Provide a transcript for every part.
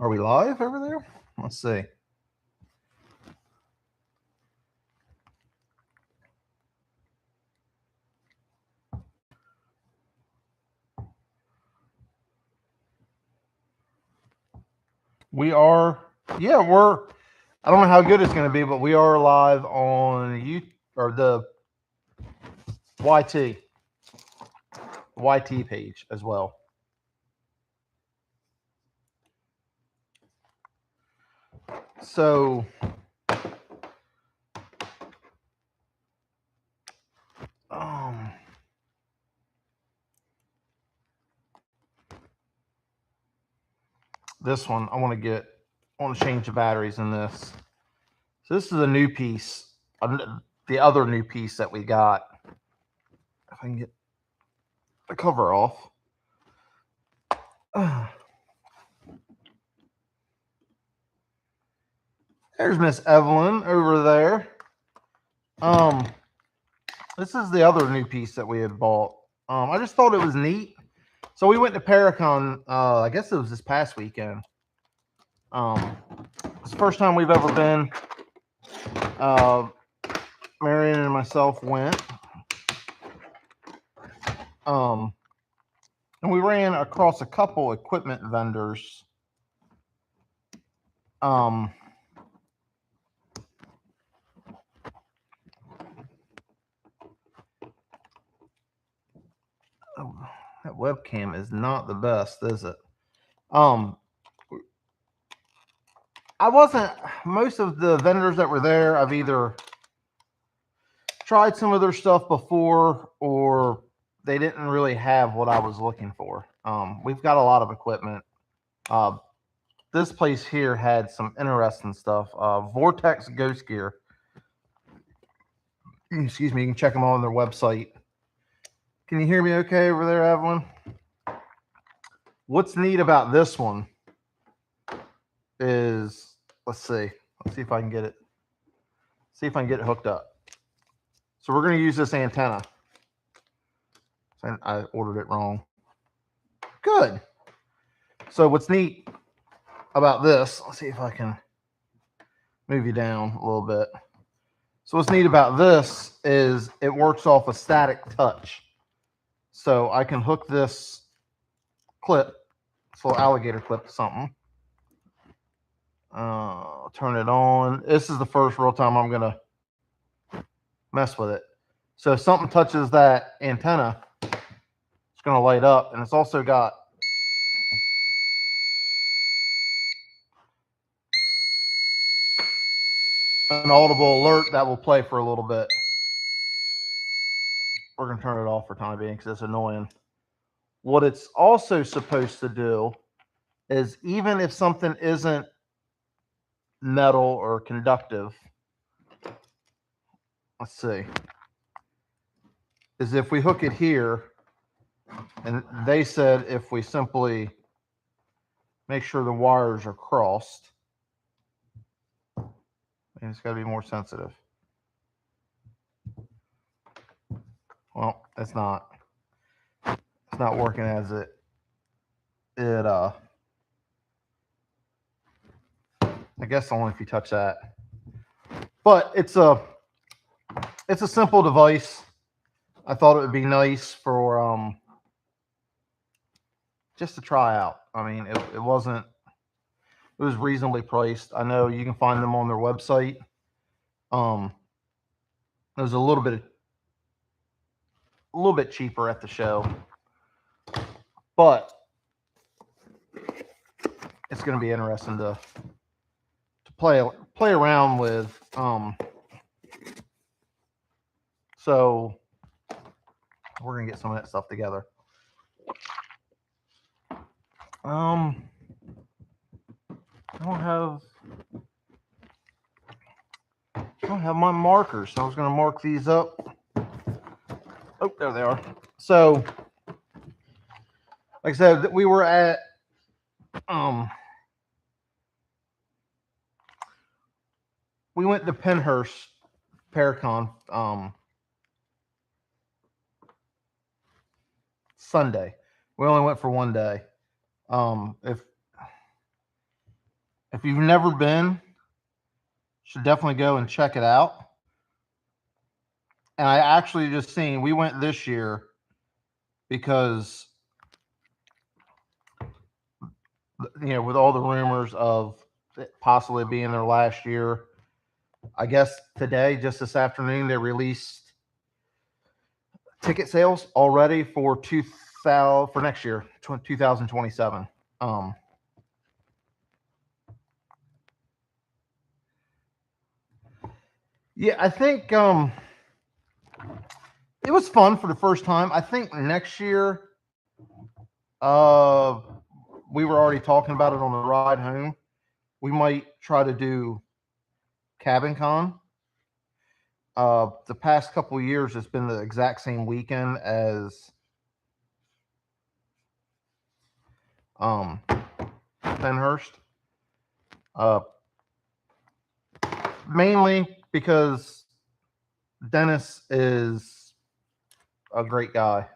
Are we live over there? Let's see. We are, yeah, I don't know how good it's going to be, but we are live on the YT, YT page as well. So, um, this one, I want to change the batteries in this. So this is a new piece, the other new piece that we got. If I can get the cover off. There's Miss Evelyn over there. This is the other new piece that we had bought. I just thought it was neat. So we went to Paracon. I guess it was this past weekend. It's the first time we've ever been. Marion and myself went. And we ran across a couple equipment vendors. Oh, that webcam is not the best, is it? Most of the vendors that were there, I've either tried some of their stuff before or they didn't really have what I was looking for. We've got a lot of equipment. This place here had some interesting stuff. Vortex Ghost Gear. Excuse me, you can check them on their website. Can you hear me okay over there, Evelyn? What's neat about this one is, let's see if I can get it. See if I can get it hooked up. So we're going to use this antenna. I ordered it wrong. Good. So what's neat about this, let's see if I can move you down a little bit. So what's neat about this is it works off a static touch. So I can hook this clip, this little alligator clip to something. Turn it on. This is the first real time I'm going to mess with it. So if something touches that antenna, it's going to light up. And it's also got an audible alert that will play for a little bit. We're going to turn it off for time being because it's annoying. What it's also supposed to do is even if something isn't metal or conductive, let's see, is if we hook it here, and they said if we simply make sure the wires are crossed, and it's got to be more sensitive. Well, it's not working as it I guess only if you touch that. But it's a simple device. I thought it would be nice for just to try out. I mean, it was reasonably priced. I know you can find them on their website. It was a little bit cheaper at the show, but it's going to be interesting to play around with. So we're going to get some of that stuff together. I don't have my markers, so I was going to mark these up. Oh, there they are. So, like I said, we were at we went to Pennhurst Paracon Sunday. We only went for one day. If If you've never been, should definitely go and check it out. And I actually just seen, we went this year because, with all the rumors of it possibly being their last year, I guess today, just this afternoon, they released ticket sales already for next year, 2027. Yeah, I think it was fun for the first time. I think next year, we were already talking about it on the ride home. We might try to do Cabin Con. The past couple of years, it's been the exact same weekend as Penhurst. Mainly because Dennis is a great guy,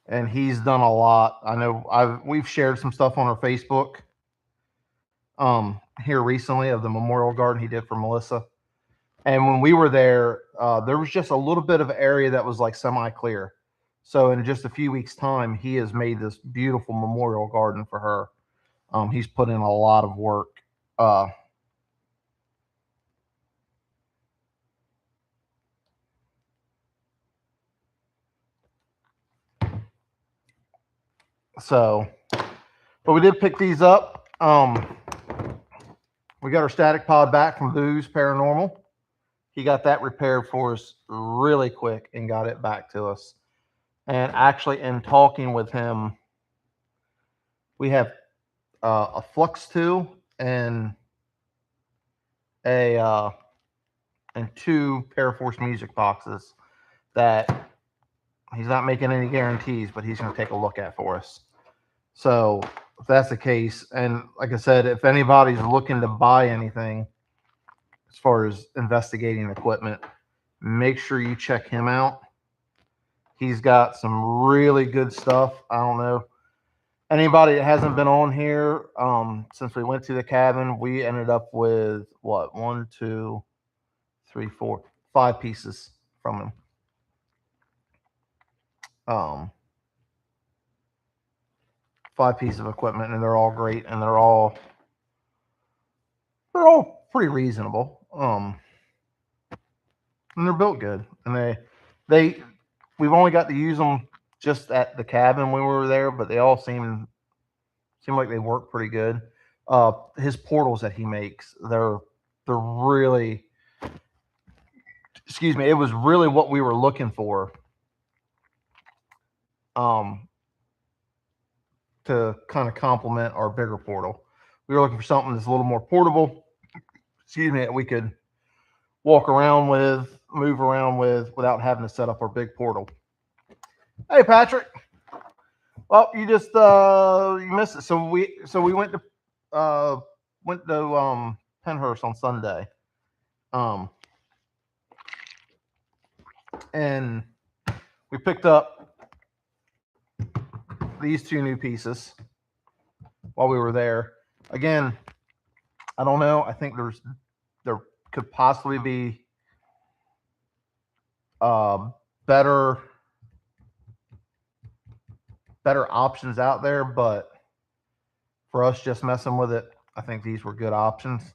and he's done a lot. I know we've shared some stuff on our Facebook here recently of the memorial garden he did for Melissa. And when we were there, there was just a little bit of area that was like semi-clear. So in just a few weeks' time, he has made this beautiful memorial garden for her. He's put in a lot of work. But we did pick these up. We got our static pod back from Booze Paranormal. He got that repaired for us really quick and got it back to us. And actually, in talking with him, we have a Flux 2 and and 2 Paraforce music boxes that he's not making any guarantees, but he's going to take a look at for us. So if that's the case, and like I said, if anybody's looking to buy anything as far as investigating equipment, make sure you check him out. He's got some really good stuff. I don't know. Anybody that hasn't been on here, since we went to the cabin, we ended up with what? 1, 2, 3, 4, 5 pieces from him. 5 pieces of equipment, and they're all great, and they're all pretty reasonable. And they're built good, and we've only got to use them just at the cabin when we were there, but they all seem like they work pretty good. His portals that he makes, they're really, excuse me, it was really what we were looking for. To kind of complement our bigger portal. We were looking for something that's a little more portable, excuse me, that we could walk around with, move around with, without having to set up our big portal. Hey, Patrick. Well, you just you missed it. So we went to Penhurst on Sunday, and we picked up these 2 new pieces while we were there. Again, I don't know. I think there could possibly be better options out there, but for us just messing with it, I think these were good options.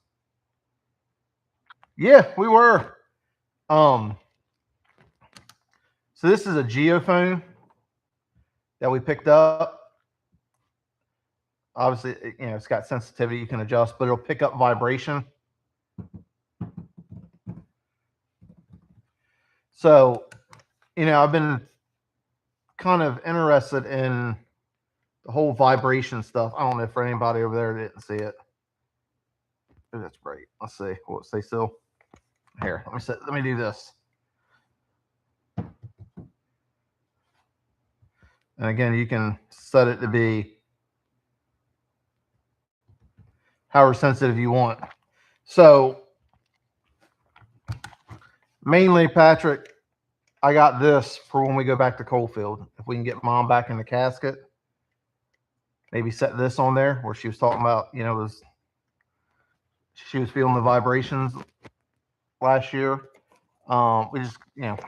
Yeah, we were. So this is a geophone that we picked up. Obviously, it's got sensitivity you can adjust, but it'll pick up vibration. So, I've been kind of interested in the whole vibration stuff. I don't know if for anybody over there didn't see it. Oh, that's great. Let's see. Will it stay still? Here, let me do this. And again, you can set it to be however sensitive you want. So mainly, Patrick, I got this for when we go back to Coalfield. If we can get Mom back in the casket, maybe set this on there where she was talking about, She was feeling the vibrations last year. We just,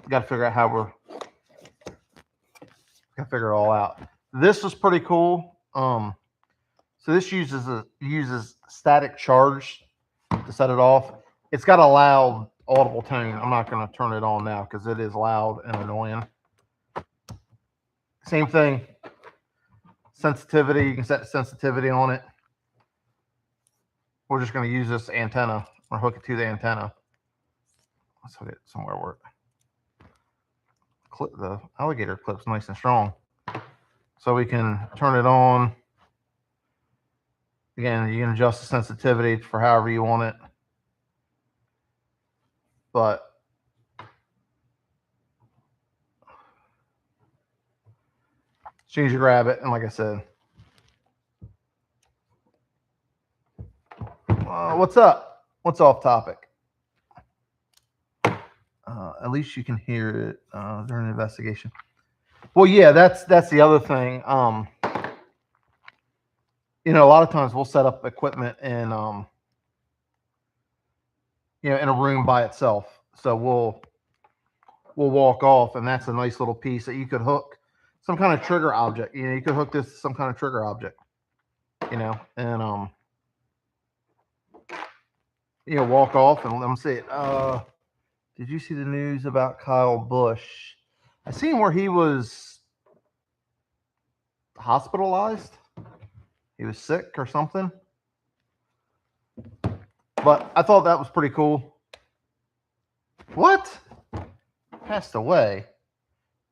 got to figure out how we're gonna figure it all out. This is pretty cool. So this uses static charge to set it off. It's got a loud audible tone. I'm not going to turn it on now because it is loud and annoying. Same thing. Sensitivity. You can set the sensitivity on it. We're just going to use this antenna or hook it to the antenna. Let's hook it somewhere where the alligator clip's nice and strong. So we can turn it on. Again, you can adjust the sensitivity for however you want it. But as soon as you grab it, and like I said, what's up? What's off topic? At least you can hear it during the investigation. Well, yeah, that's the other thing. A lot of times we'll set up equipment in in a room by itself. So we'll walk off, and that's a nice little piece that you could hook some kind of trigger object. You could hook this to some kind of trigger object. And walk off and let them see it. Did you see the news about Kyle Busch? I seen where he was hospitalized. He was sick or something. But I thought that was pretty cool. What? Passed away.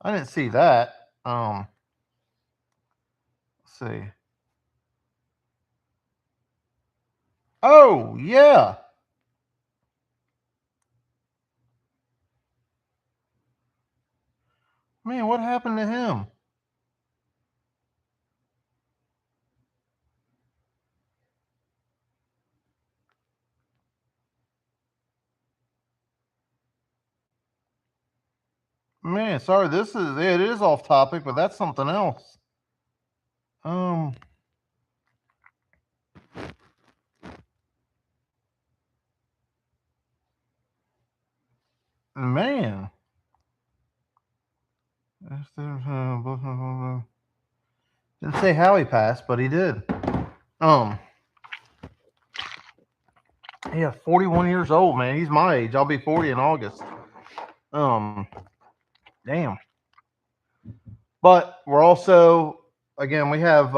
I didn't see that. Let's see. Oh, yeah. Man, what happened to him? Man, sorry, it is off topic, but that's something else. Man. Didn't say how he passed, but he did. Yeah, 41 years old, man. He's my age. I'll be 40 in August. Damn. But we're also, again, we have,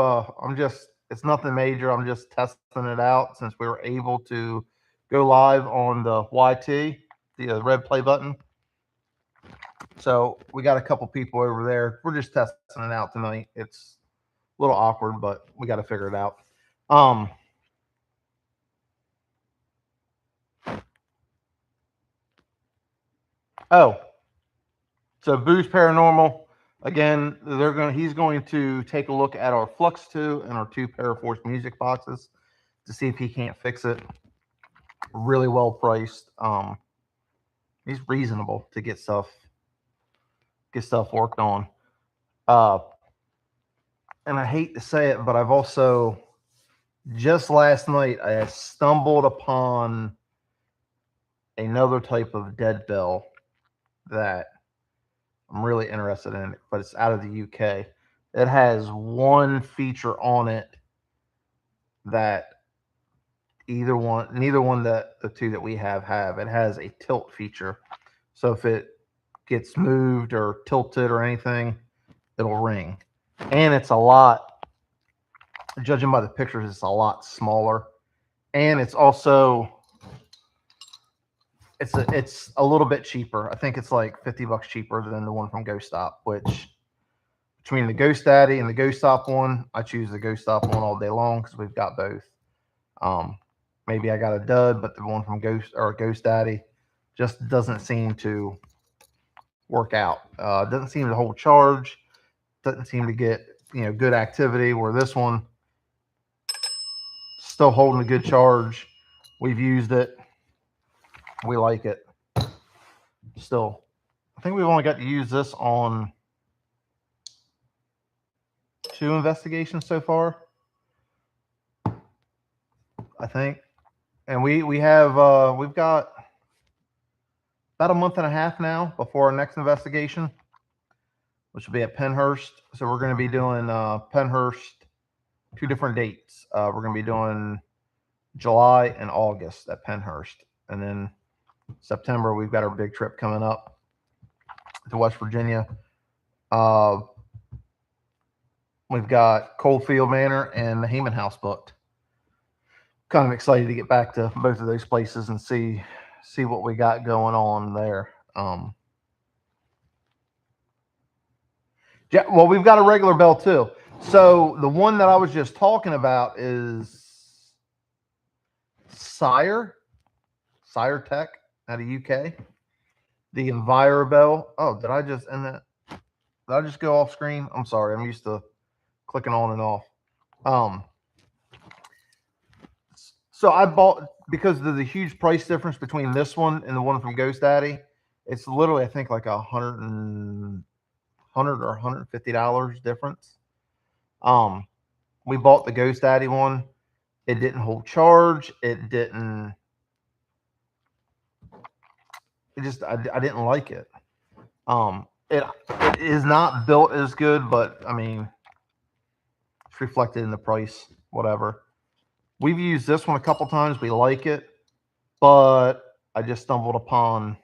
it's nothing major. I'm just testing it out since we were able to go live on the YT, the red play button. So we got a couple people over there. We're just testing it out tonight. It's a little awkward, but we got to figure it out. So Boo's Paranormal, again, he's going to take a look at our Flux 2 and our 2 Paraforce music boxes to see if he can't fix it. Really well priced. He's reasonable to get stuff worked on. And I hate to say it, but I've also just last night I stumbled upon another type of dead bell that I'm really interested in, but it's out of the UK. It has one feature on it that neither one that the two that we have. It has a tilt feature. So if it gets moved or tilted or anything, it'll ring. And it's a lot, judging by the pictures, it's a lot smaller. And it's also it's a little bit cheaper. I think it's like $50 cheaper than the one from Ghost Stop, which between the Ghost Daddy and the Ghost Stop one, I choose the Ghost Stop one all day long because we've got both. Maybe I got a dud, but the one from Ghost Daddy just doesn't seem to work out. Doesn't seem to hold charge. Doesn't seem to get good activity. Where this one still holding a good charge. We've used it. We like it. Still, I think we've only got to use this on 2 investigations so far. I think. And we've got about a month and a half now before our next investigation, which will be at Pennhurst. So we're going to be doing Pennhurst 2 different dates. We're going to be doing July and August at Pennhurst, and then September we've got our big trip coming up to West Virginia. We've got Coldfield Manor and the Heyman House booked. Kind of excited to get back to both of those places and see what we got going on there. Yeah, well, we've got a regular bell too. So the one that I was just talking about is Sire Tech out of UK. The EnviroBell. Oh, did I just end that? Did I just go off screen? I'm sorry. I'm used to clicking on and off. So I bought, because of the huge price difference between this one and the one from GhostDaddy. It's literally, I think, like $100 or $150 difference. We bought the GhostDaddy one. It didn't hold charge. I didn't like it. It is not built as good, but I mean, it's reflected in the price, whatever. We've used this one a couple times. We like it, but I just stumbled upon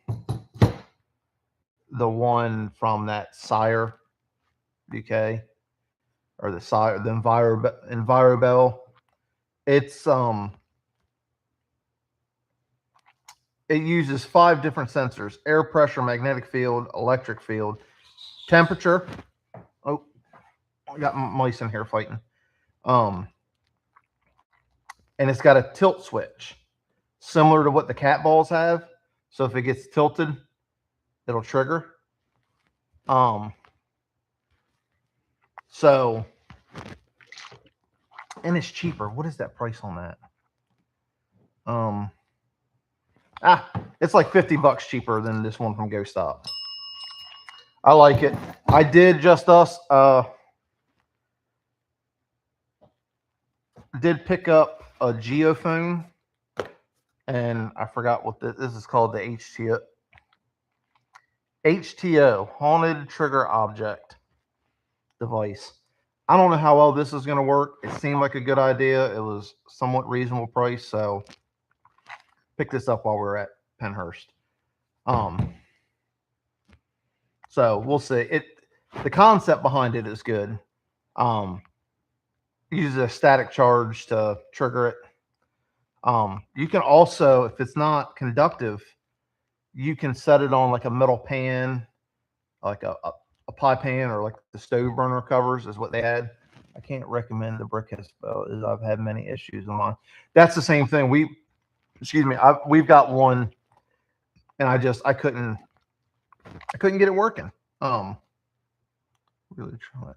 the one from that Sire UK, or the EnviroBell. It's it uses 5 different sensors: air pressure, magnetic field, electric field, temperature. Oh, I got mice in here fighting. And it's got a tilt switch, similar to what the cat balls have. So if it gets tilted, it'll trigger. So, and it's cheaper. What is that price on that? It's like $50 cheaper than this one from GhostStop. I like it. I did did pick up a geophone, and I forgot what this is called, the HTO, Haunted Trigger Object device. I don't know how well this is going to work. It seemed like a good idea. It was somewhat reasonable price, so pick this up while we're at Pennhurst. So we'll see. The concept behind it is good. Uses a static charge to trigger it. You can also, if it's not conductive, you can set it on like a metal pan, like a pie pan, or like the stove burner covers is what they had. I can't recommend the Brickhouse Bell, as I've had many issues with mine. That's the same thing. We've got one, and I couldn't get it working. Really try this.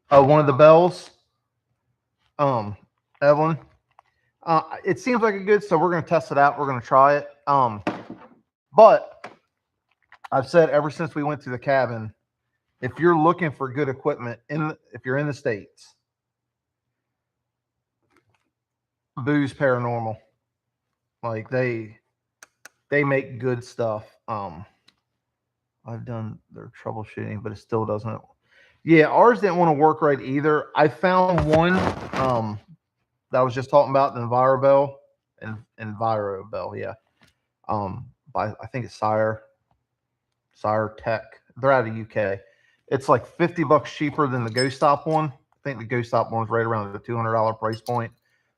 One of the bells, Evelyn. It seems like a good, so we're going to test it out. We're going to try it. But I've said ever since we went to the cabin, if you're looking for good equipment if you're in the States, Booz Paranormal, like they make good stuff. I've done their troubleshooting, but it still doesn't. Yeah, ours didn't want to work right either. I found one that I was just talking about, the EnviroBell, yeah. I think it's Sire Tech. They're out of UK. It's like $50 cheaper than the GhostStop one. I think the GhostStop one's right around the $200 price point.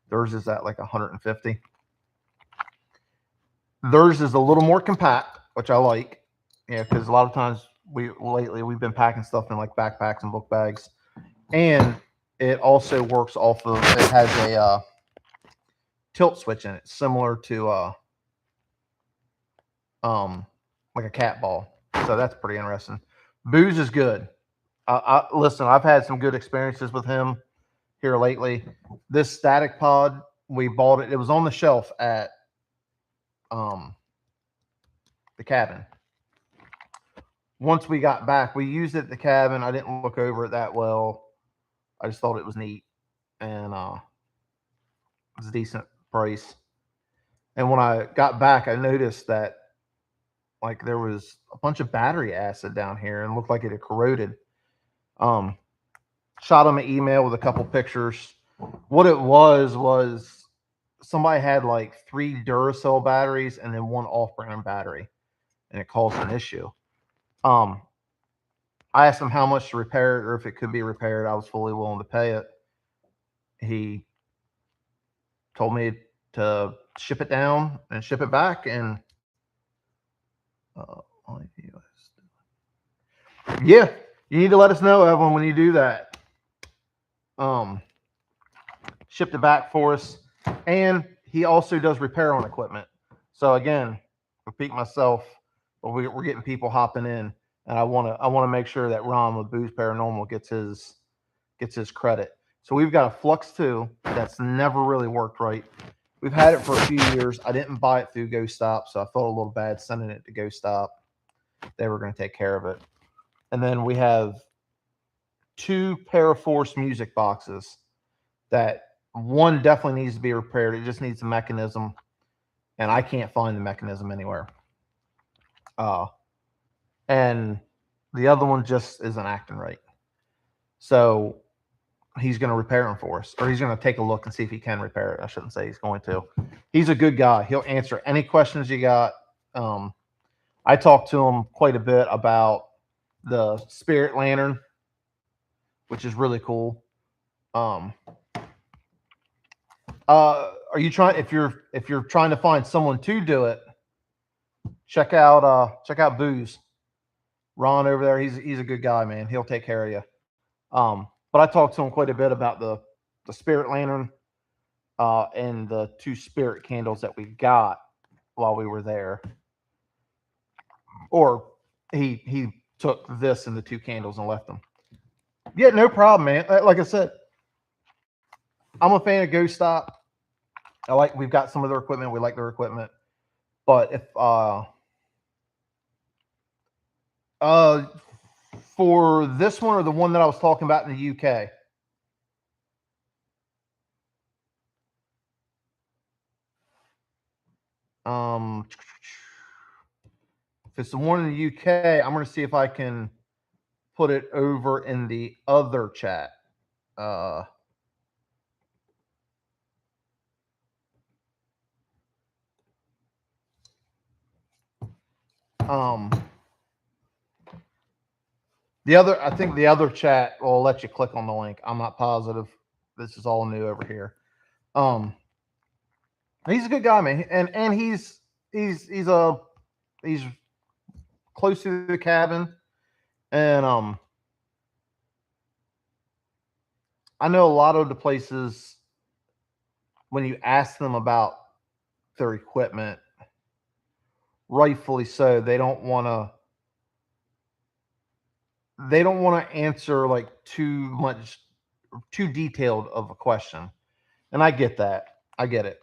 Theirs is at like $150. Theirs is a little more compact, which I like. Yeah, because a lot of times we've been packing stuff in like backpacks and book bags, and it also works off of. It has a tilt switch in it, similar to like a cat ball. So that's pretty interesting. Booz is good. Listen, I've had some good experiences with him here lately. This static pod, we bought it. It was on the shelf at the cabin. Once we got back, we used it at the cabin. I didn't look over it that well. I just thought it was neat. and it's a decent price. And when I got back, I noticed that like there was a bunch of battery acid down here and looked like it had corroded. Um, Shot him an email with a couple pictures. What it was somebody had like 3 Duracell batteries and then 1 off-brand battery, and it caused an issue. I asked him how much to repair it or if it could be repaired. I was fully willing to pay it. He told me to ship it down and ship it back, and yeah, you need to let us know, Evelyn, when you do that. Shipped it back for us, and he also does repair on equipment. So again, repeat myself, but we're getting people hopping in, and I want to make sure that Ron with Booze Paranormal gets his credit. So we've got a Flux 2 that's never really worked right. We've had it for a few years. I didn't buy it through Ghost Stop, so I felt a little bad sending it to Ghost Stop. They were going to take care of it. And then we have 2 Paraforce music boxes that one definitely needs to be repaired. It just needs a mechanism, and I can't find the mechanism anywhere. And the other one just isn't acting right. So he's going to repair them for us, or he's going to take a look and see if he can repair it. I shouldn't say he's going to. He's a good guy. He'll answer any questions you got. I talked to him quite a bit about the Spirit Lantern, which is really cool. Are you trying, if you're trying to find someone to do it, check out Booze. Ron over there, he's a good guy, man. He'll take care of you. But I talked to him quite a bit about the Spirit Lantern and the 2 spirit candles that we got while we were there. Or he took this and the 2 candles and left them. Yeah, no problem, man. Like I said, I'm a fan of Ghost Stop. We've got some of their equipment. We like their equipment. But if for this one or the one that I was talking about in the UK, if it's the one in the UK, I'm going to see if I can put it over in the other chat. I think the other chat will let you click on the link. I'm not positive. This is all new over here. He's a good guy, man, and he's close to the cabin, and I know a lot of the places when you ask them about their equipment, rightfully so, they don't want to answer like too detailed of a question. And I get that. I get it.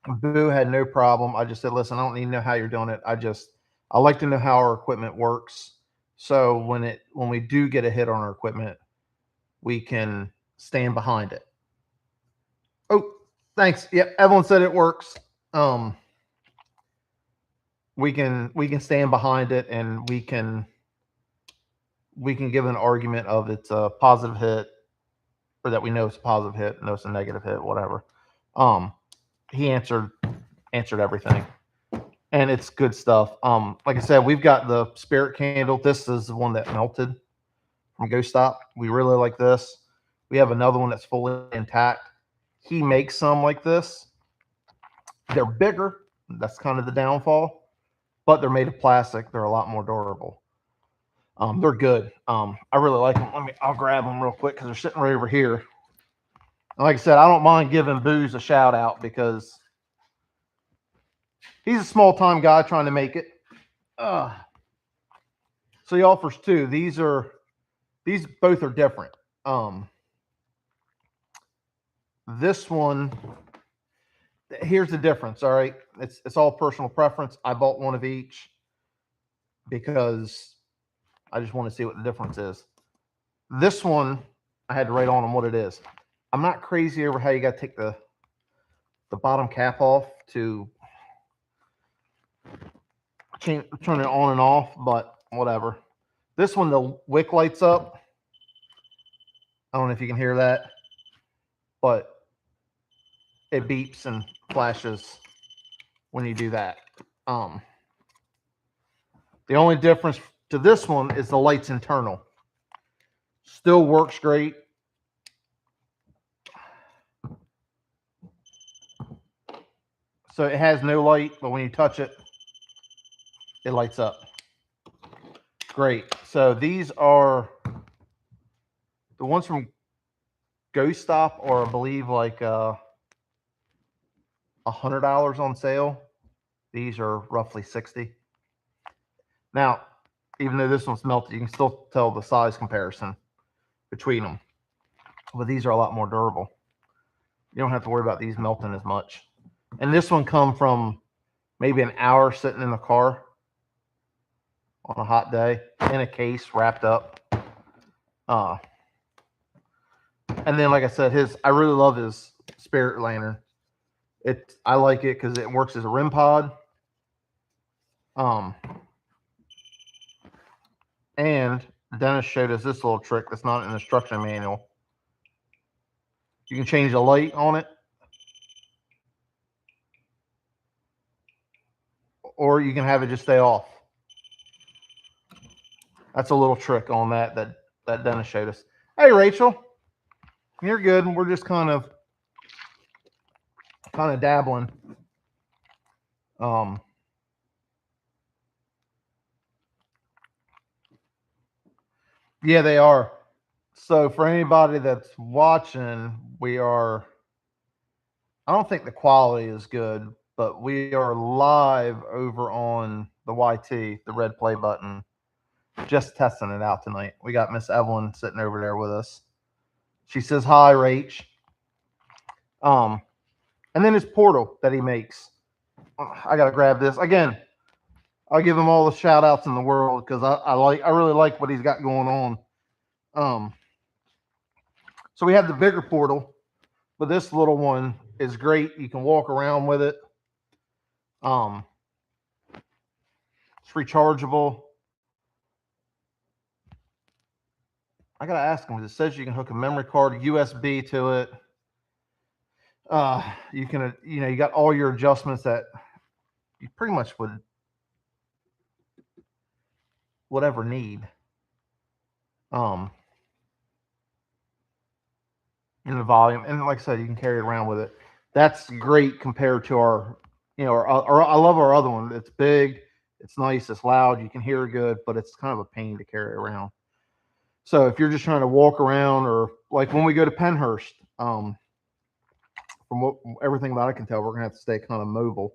Boo had no problem. I just said, listen, I don't need to know how you're doing it. I like to know how our equipment works. So when we do get a hit on our equipment, we can stand behind it. Oh, thanks. Yep, Evelyn said it works. We can stand behind it, and we can give an argument of it's a positive hit, or that we know it's a positive hit, know it's a negative hit, whatever. He answered everything, and it's good stuff. Like I said, we've got the Spirit Candle. This is the one that melted from Ghost Stop. We really like this. We have another one that's fully intact. He makes some like this. They're bigger. That's kind of the downfall, but they're made of plastic. They're a lot more durable. They're good. I really like them. I'll grab them real quick because they're sitting right over here. And like I said, I don't mind giving Booze a shout out because he's a small time guy trying to make it. So he offers 2. These both are different. This one, here's the difference. All right, it's all personal preference. I bought one of each because I just want to see what the difference is. This one, I had to write on them what it is. I'm not crazy over how you got to take the bottom cap off to turn it on and off, but whatever. This one, the wick lights up. I don't know if you can hear that, but it beeps and flashes when you do that. The only difference to this one is the light's internal. Still works great. So it has no light, but when you touch it, it lights up. Great. So these are the ones from Ghost Stop, or I believe like $100 on sale. These are roughly 60. Now, even though this one's melted, you can still tell the size comparison between them. But these are a lot more durable. You don't have to worry about these melting as much. And this one come from maybe an hour sitting in the car on a hot day in a case wrapped up. And then, like I said, I really love his Spirit Lantern. I like it because it works as a REM pod. And Dennis showed us this little trick that's not in the instruction manual. You can change the light on it, or you can have it just stay off. That's a little trick on that Dennis showed us. Hey, Rachel, you're good. We're just kind of dabbling. Yeah, they are. So for anybody that's watching, I don't think the quality is good, but we are live over on the YT, the red play button, just testing it out tonight. We got Miss Evelyn sitting over there with us. She says, hi, Rach. And then his portal that he makes. I got to grab this. Again, I'll give him all the shout outs in the world because I really like what he's got going on. So we have the bigger portal, but this little one is great. You can walk around with it. It's rechargeable. I gotta ask him because it says you can hook a memory card, USB to it. You can, you got all your adjustments that you pretty much would ever need. In the volume, and like I said, you can carry it around with it. That's great compared to our I love our other one. It's big, it's nice, it's loud, you can hear it good, but it's kind of a pain to carry around. So if you're just trying to walk around, or like when we go to Pennhurst, from everything that I can tell, we're gonna have to stay kind of mobile.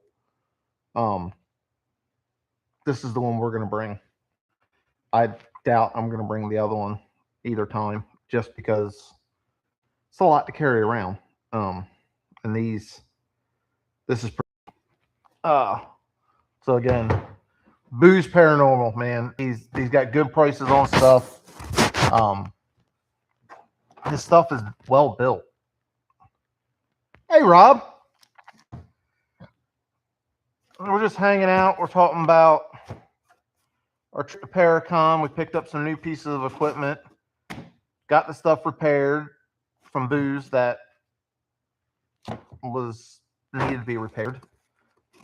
This is the one we're gonna bring. I doubt I'm gonna bring the other one either time, just because it's a lot to carry around. And this is so again, Boo's Paranormal, man. He's got good prices on stuff. His stuff is well built. Hey, Rob. We're just hanging out. We're talking about our trip to Paracon. We picked up some new pieces of equipment. Got the stuff repaired from Boo's that needed to be repaired.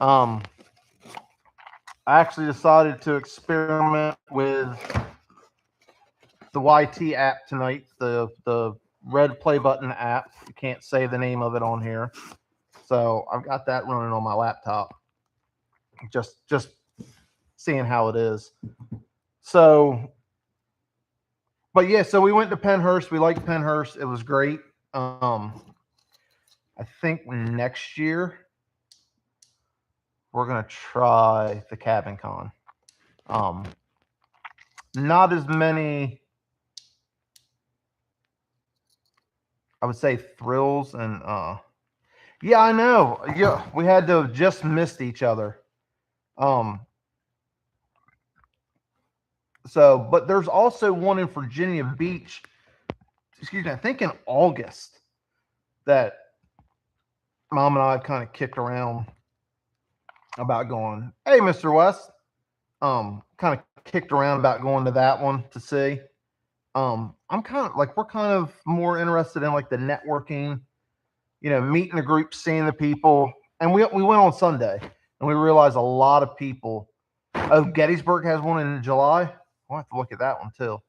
I actually decided to experiment with the YT app tonight, the red play button app. You can't say the name of it on here. So I've got that running on my laptop. Just seeing how it is. So, but yeah, so we went to Pennhurst. We liked Pennhurst. It was great. I think next year we're gonna try the Cabin Con. Not as many, I would say, thrills and yeah, I know. Yeah, we had to have just missed each other. So, but there's also one in Virginia Beach. Excuse me, I think in August. that Mom and I have kind of kicked around about going. Hey, Mr. West, kind of kicked around about going to that one to see. I'm kind of like we're kind of more interested in like the networking, meeting the group, seeing the people, and we went on Sunday and we realized a lot of people. Oh, Gettysburg has one in July. We'll have to look at that one too.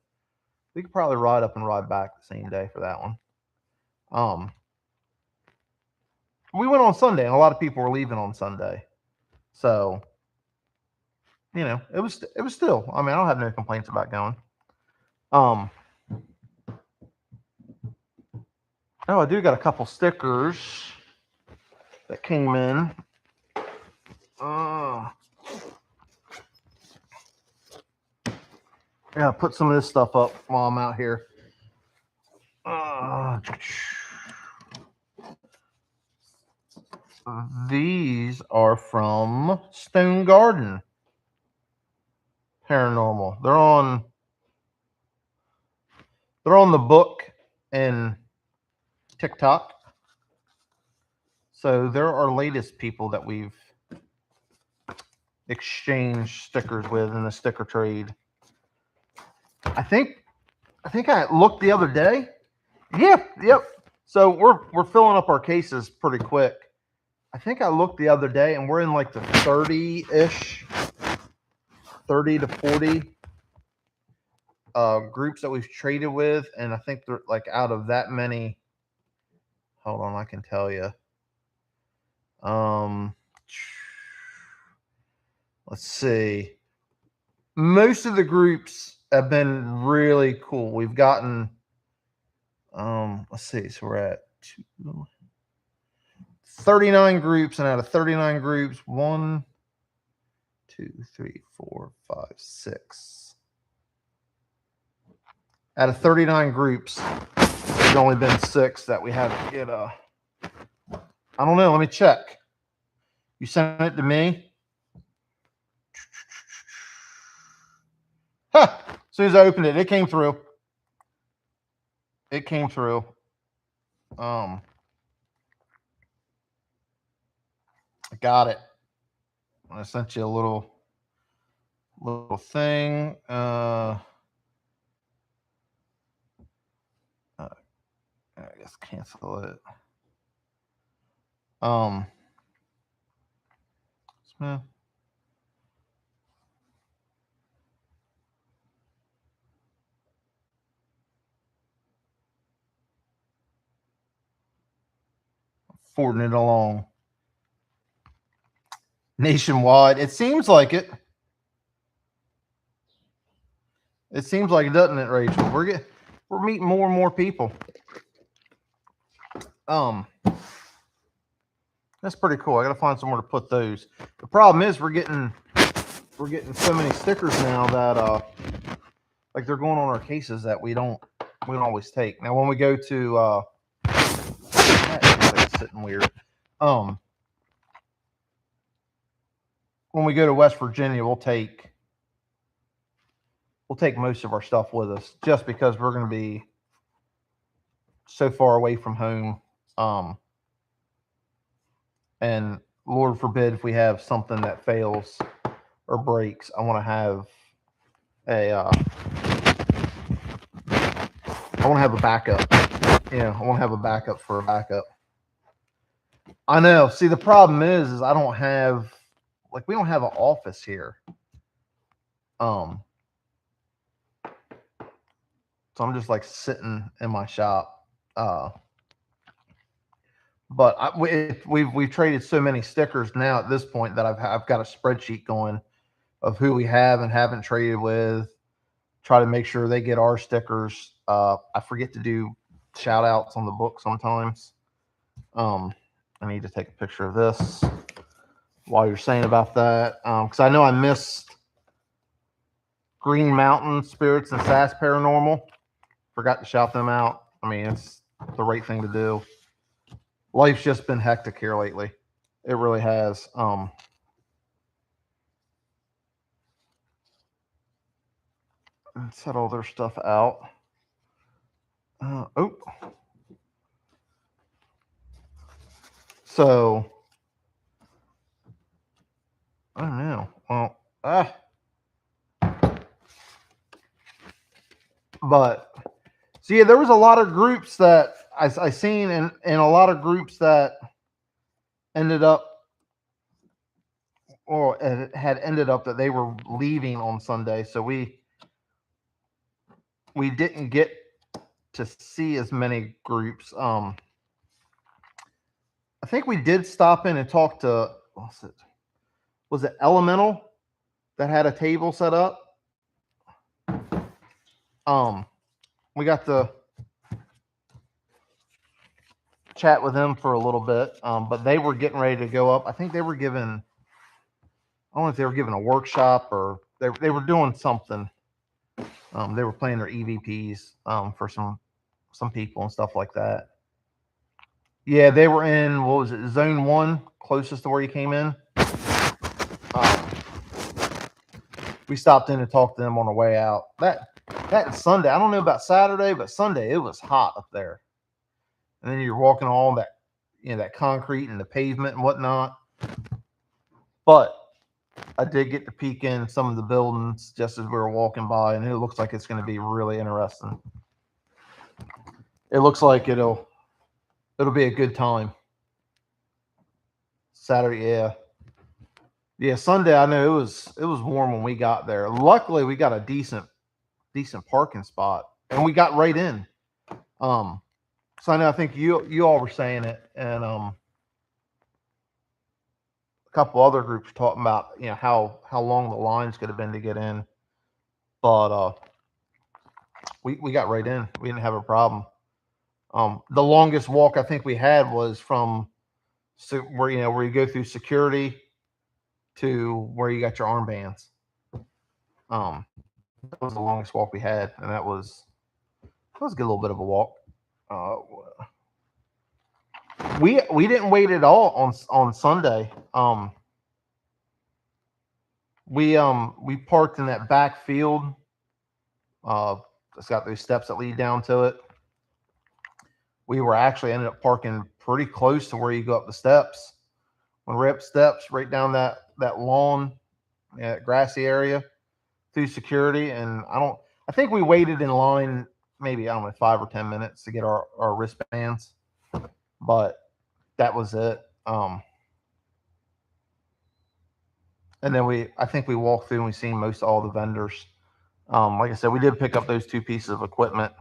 We could probably ride up and ride back the same day for that one. We went on Sunday, and a lot of people were leaving on Sunday, so it was still. I mean, I don't have no complaints about going. Oh, I do got a couple stickers that came in. Yeah, put some of this stuff up while I'm out here. These are from Stone Garden Paranormal. They're on the book and TikTok. So they're our latest people that we've exchanged stickers with in the sticker trade. I think I looked the other day. Yep. So we're filling up our cases pretty quick. I think I looked the other day and we're in like the 30-ish, 30 to 40 groups that we've traded with, and I think they're like out of that many. Hold on, I can tell you. Let's see. Most of the groups have been really cool. We've gotten let's see, so we're at 39 groups, and out of 39 groups, 1, 2, 3, 4, 5, 6. Out of 39 groups, there's only been 6 that we had to get I don't know, let me check. You sent it to me? Huh. As soon as I opened it, it came through. I got it. I sent you a little thing. I guess cancel it. Smith. Forwarding it along. Nationwide. It seems like it. It seems like it, doesn't it, Rachel? We're meeting more and more people. That's pretty cool. I gotta find somewhere to put those. The problem is we're getting so many stickers now that like they're going on our cases that we don't always take. Now when we go to that's sitting weird. When we go to West Virginia, we'll take most of our stuff with us just because we're going to be so far away from home. And Lord forbid if we have something that fails or breaks, I want to have a backup. I want to have a backup for a backup. I know. See, the problem is I don't have we don't have an office here. So I'm just like sitting in my shop. But we've traded so many stickers now at this point that I've got a spreadsheet going of who we have and haven't traded with. Try to make sure they get our stickers. I forget to do shout outs on the book sometimes. I need to take a picture of this while you're saying about that, because I know I missed Green Mountain Spirits and SAS Paranormal. Forgot to shout them out. I mean, it's the right thing to do. Life's just been hectic here lately. It really has. Set all their stuff out. So I don't know. Well, but so yeah, there was a lot of groups that I seen, and a lot of groups that ended up, or had ended up that they were leaving on Sunday. So we didn't get to see as many groups. I think we did stop in and talk to, was it Elemental that had a table set up? Um, we got to chat with them for a little bit, but they were getting ready to go up. I think they were given, I don't know if they were given a workshop or they were doing something. They were playing their EVPs for some people and stuff like that. Yeah, they were in, what was it, Zone 1, closest to where you came in. We stopped in and talked to them on the way out. That Sunday, I don't know about Saturday, but Sunday it was hot up there. And then you're walking all that, that concrete and the pavement and whatnot. But I did get to peek in some of the buildings just as we were walking by, and it looks like it's going to be really interesting. It looks like it'll be a good time. Saturday, yeah. Sunday, I know it was warm when we got there. Luckily, we got a decent parking spot, and we got right in. So I know I think you all were saying it, and a couple other groups talking about how long the lines could have been to get in, but we got right in. We didn't have a problem. The longest walk I think we had was from where you go through security to where you got your armbands. That was the longest walk we had, and that was a good little bit of a walk. We didn't wait at all on Sunday. We parked in that back field. It's got those steps that lead down to it. We were actually ended up parking pretty close to where you go up the steps. When we're up steps, right down that lawn, grassy area, through security, and I think we waited in line maybe 5 or 10 minutes to get our wristbands, but that was it. And then I think we walked through and we seen most all the vendors. Like I said, we did pick up those 2 pieces of equipment.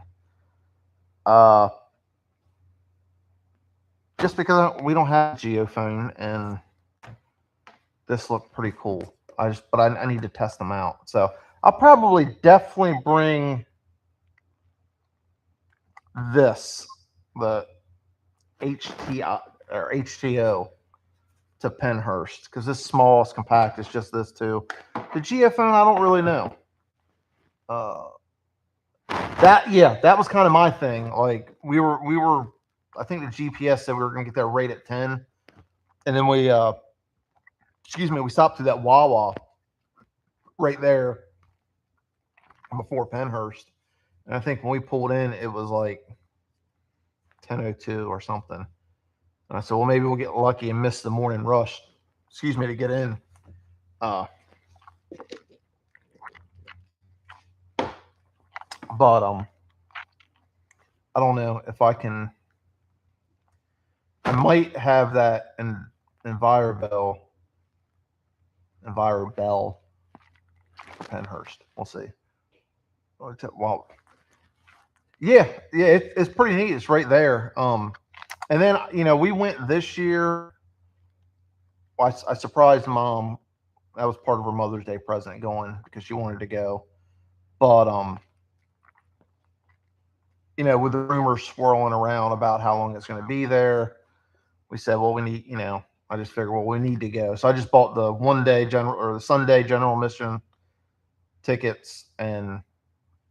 Just because we don't have geophone, and this looked pretty cool. But I need to test them out. So I'll probably definitely bring this, the HTO to Pennhurst, because this small, it's compact, it's just this too. The geophone, I don't really know. That was kind of my thing. Like we were I think the GPS said we were gonna get there right at 10. And then we stopped through that Wawa right there before Pennhurst. And I think when we pulled in, it was like 10:02 or something. And I said, well, maybe we'll get lucky and miss the morning rush, to get in. But I don't know if I can. I might have that in EnviroBell Pennhurst. We'll see. Well, it's pretty neat. It's right there. And then we went this year. I surprised Mom. That was part of her Mother's Day present, going because she wanted to go. But with the rumors swirling around about how long it's going to be there, we said, well, we need, I just figured, well, we need to go. So I just bought the the Sunday general admission tickets, and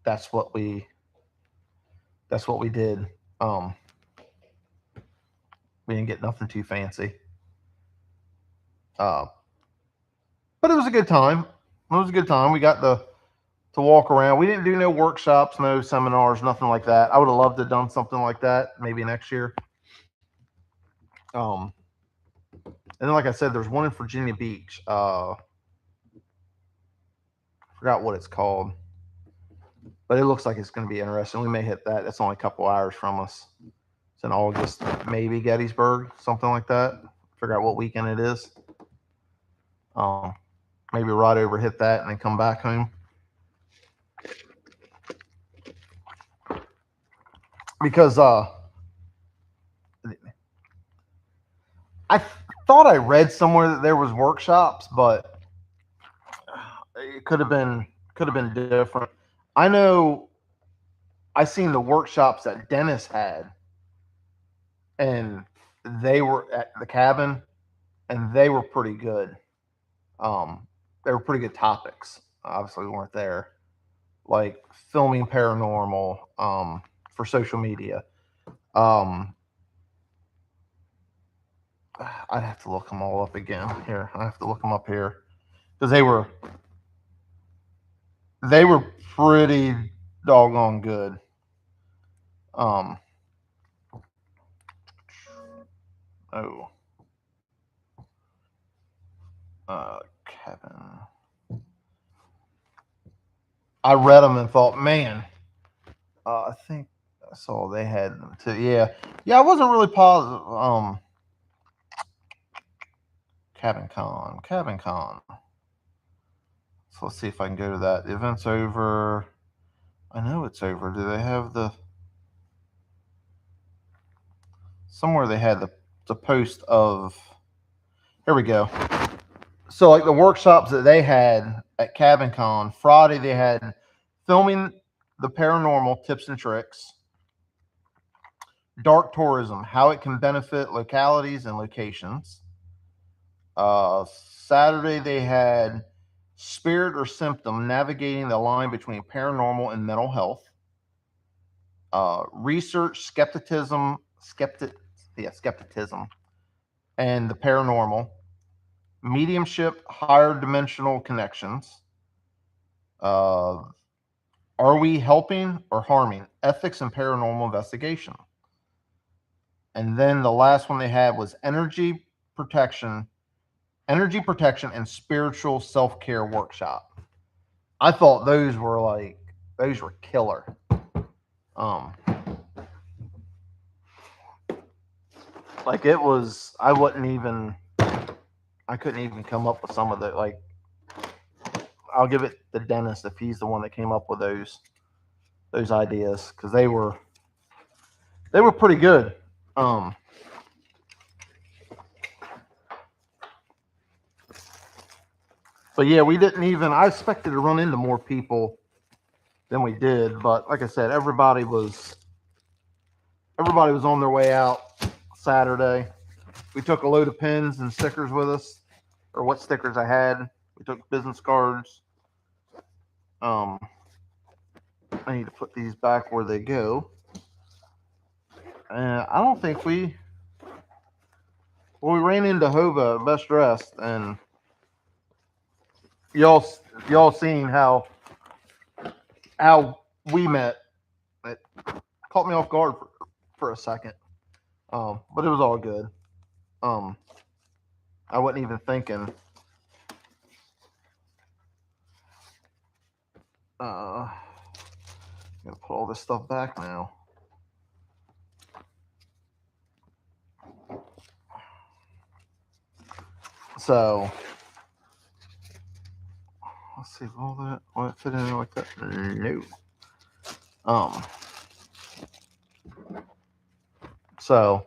that's what we did. We didn't get nothing too fancy. But it was a good time. We got to walk around. We didn't do no workshops, no seminars, nothing like that. I would have loved to have done something like that maybe next year. And then, like I said, there's one in Virginia Beach. Forgot what it's called, but it looks like it's going to be interesting. We may hit that. That's only a couple hours from us. It's in August, maybe Gettysburg, something like that. Figure out what weekend it is. Maybe ride over, hit that, and then come back home. Because I thought I read somewhere that there was workshops, but it could have been different. I know I seen the workshops that Dennis had, and they were at the cabin, and they were pretty good. They were pretty good topics. Obviously, we weren't there, like filming paranormal for social media. Um, I'd have to look them all up again. Here, I have to look them up here because they were pretty doggone good. Um, oh, Kevin. I read them and thought, man, I think I saw they had them too. Yeah, yeah. I wasn't really positive. Cabin Con. So let's see if I can go to that. The event's over. I know it's over. Do they have the somewhere they had the post of? Here we go. So like the workshops that they had at Cabin Con, Friday they had filming the paranormal tips and tricks, dark tourism, how it can benefit localities and locations. Saturday they had spirit or symptom, navigating the line between paranormal and mental health. Research, skepticism, and the paranormal. Mediumship, higher dimensional connections. Uh, are we helping or harming? Ethics and paranormal investigation. And then the last one they had was protection, energy protection, and spiritual self care workshop. I thought those were killer. Um, like it was, I couldn't even come up with some of the like. I'll give it the dentist if he's the one that came up with those ideas because they were pretty good. Um, but yeah, we didn't even. I expected to run into more people than we did, but like I said, everybody was on their way out Saturday. We took a load of pins and stickers with us, or what stickers I had. We took business cards. I need to put these back where they go. And I don't think we ran into Hova Best Dressed, and y'all seen how we met. It caught me off guard for a second, but it was all good. I wasn't even thinking. I'm gonna put all this stuff back now. So let's see, all that will it fit in there like that? No. So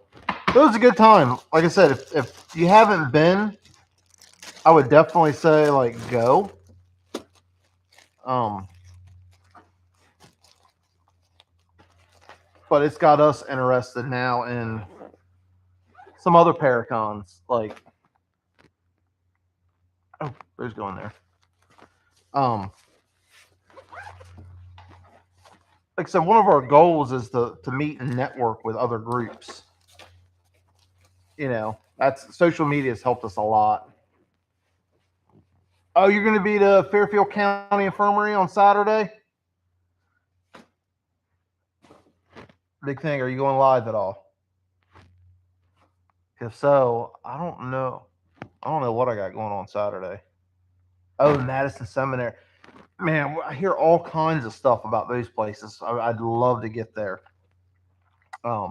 it was a good time. Like I said, if you haven't been, I would definitely say like go. Um, but it's got us interested now in some other Paracons. Like, oh, there's going there. Like I said, one of our goals is to meet and network with other groups. That's social media has helped us a lot. Oh, you're going to be to Fairfield County Infirmary on Saturday? Big thing. Are you going live at all? If so, I don't know. I don't know what I got going on Saturday. Oh, Madison Seminary. Man, I hear all kinds of stuff about those places. I'd love to get there. I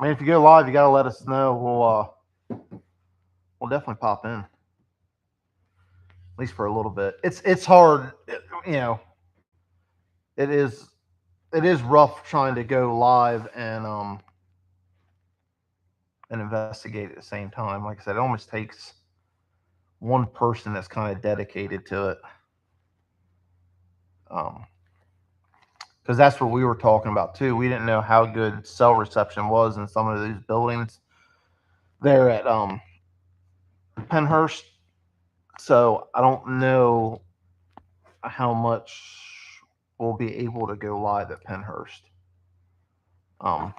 mean, if you go live, you got to let us know. We'll definitely pop in, at least for a little bit. It's hard, you know. It is rough trying to go live and investigate at the same time. Like I said, it almost takes one person that's kind of dedicated to it. Because that's what we were talking about too. We didn't know how good cell reception was in some of these buildings there at Pennhurst. So I don't know how much we'll be able to go live at Pennhurst. Um,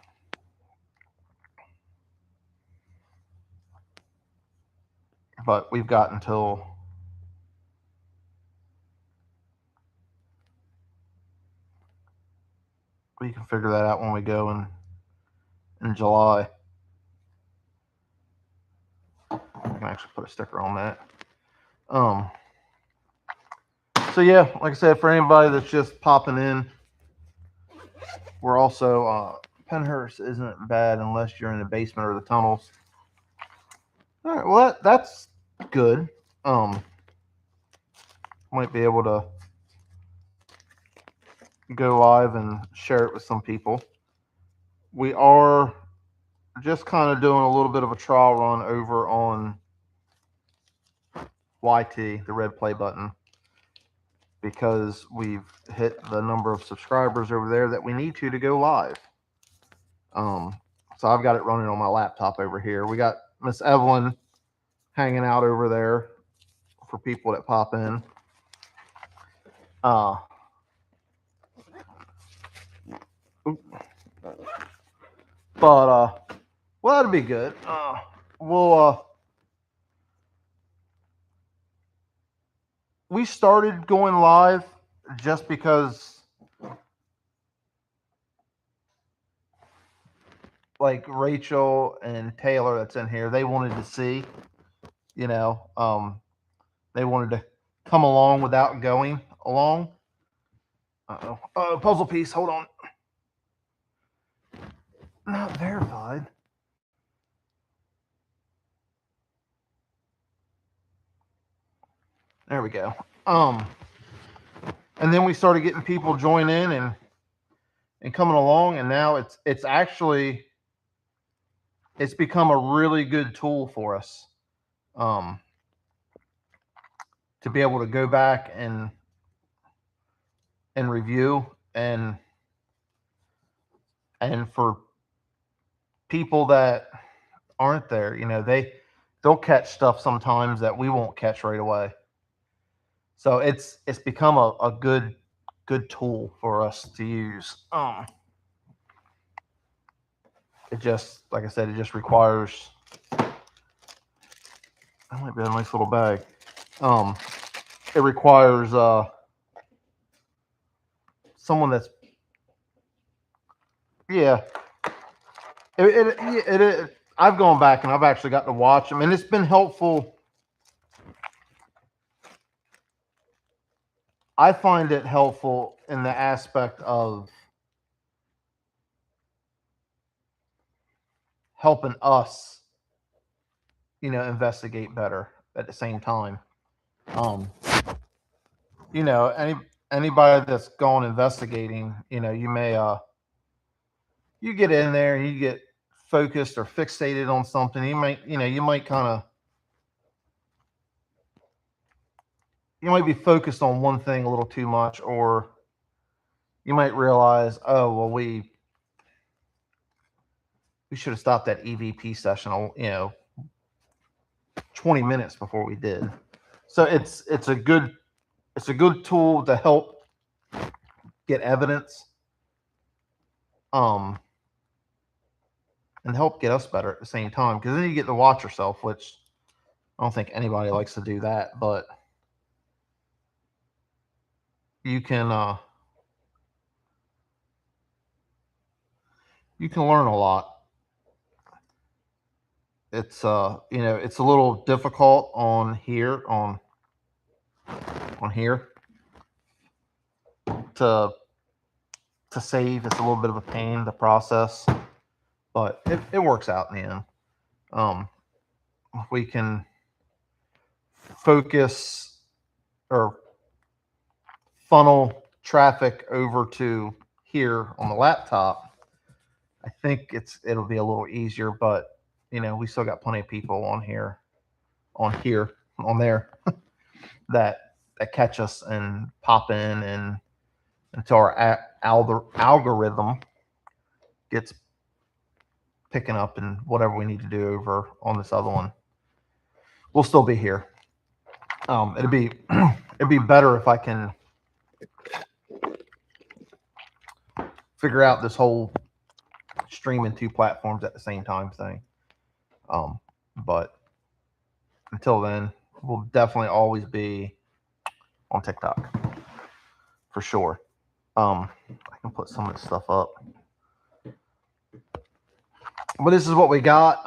but we've got until we can figure that out when we go in July. I can actually put a sticker on that. So yeah, like I said, for anybody that's just popping in, we're also Pennhurst isn't bad unless you're in the basement or the tunnels. All right, well that's good. Might be able to go live and share it with some people. We are just kind of doing a little bit of a trial run over on YT, the red play button, because we've hit the number of subscribers over there that we need to go live. So I've got it running on my laptop over here. We got Miss Evelyn hanging out over there for people that pop in. But well, that'd be good. We started going live just because, like, Rachel and Taylor that's in here, they wanted to see, they wanted to come along without going along. Puzzle piece, hold on. Not verified. There we go. And then we started getting people join in and coming along, and now it's actually it's become a really good tool for us to be able to go back and review and for people that aren't there, they'll catch stuff sometimes that we won't catch right away. So it's become a good tool for us to use. It just, like I said, it just requires. That might be a nice little bag. It requires someone that's, yeah. It I've gone back and I've actually got to watch them, and it's been helpful. I find it helpful in the aspect of helping us, investigate better at the same time. Anybody that's going investigating, you may you get in there and you get focused or fixated on something. You might be focused on one thing a little too much, or you might realize, oh well, we should have stopped that EVP session, 20 minutes before we did. So it's a good tool to help get evidence, and help get us better at the same time. Because then you get to watch yourself, which I don't think anybody likes to do that, but you can learn a lot. it's you know, it's a little difficult on here on here to save. It's a little bit of a pain to process, but it works out in the end. We can focus or funnel traffic over to here on the laptop. I think it'll be a little easier, but you know, we still got plenty of people on there that catch us and pop in, and until our algorithm gets picking up and whatever we need to do over on this other one, we'll still be here. It'd be better if I can figure out this whole streaming 2 platforms at the same time thing. But until then, we'll definitely always be on TikTok for sure. I can put some of this stuff up, but this is what we got.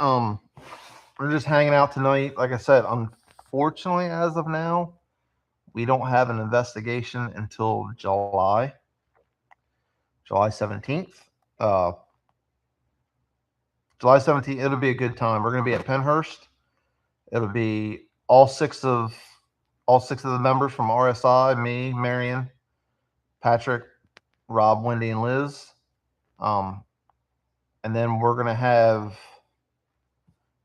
We're just hanging out tonight. Like I said, unfortunately, as of now, we don't have an investigation until July 17th. July 17th, it'll be a good time. We're going to be at Pennhurst. It'll be all six of the members from RSI, me, Marion, Patrick, Rob, Wendy, and Liz. And then we're going to have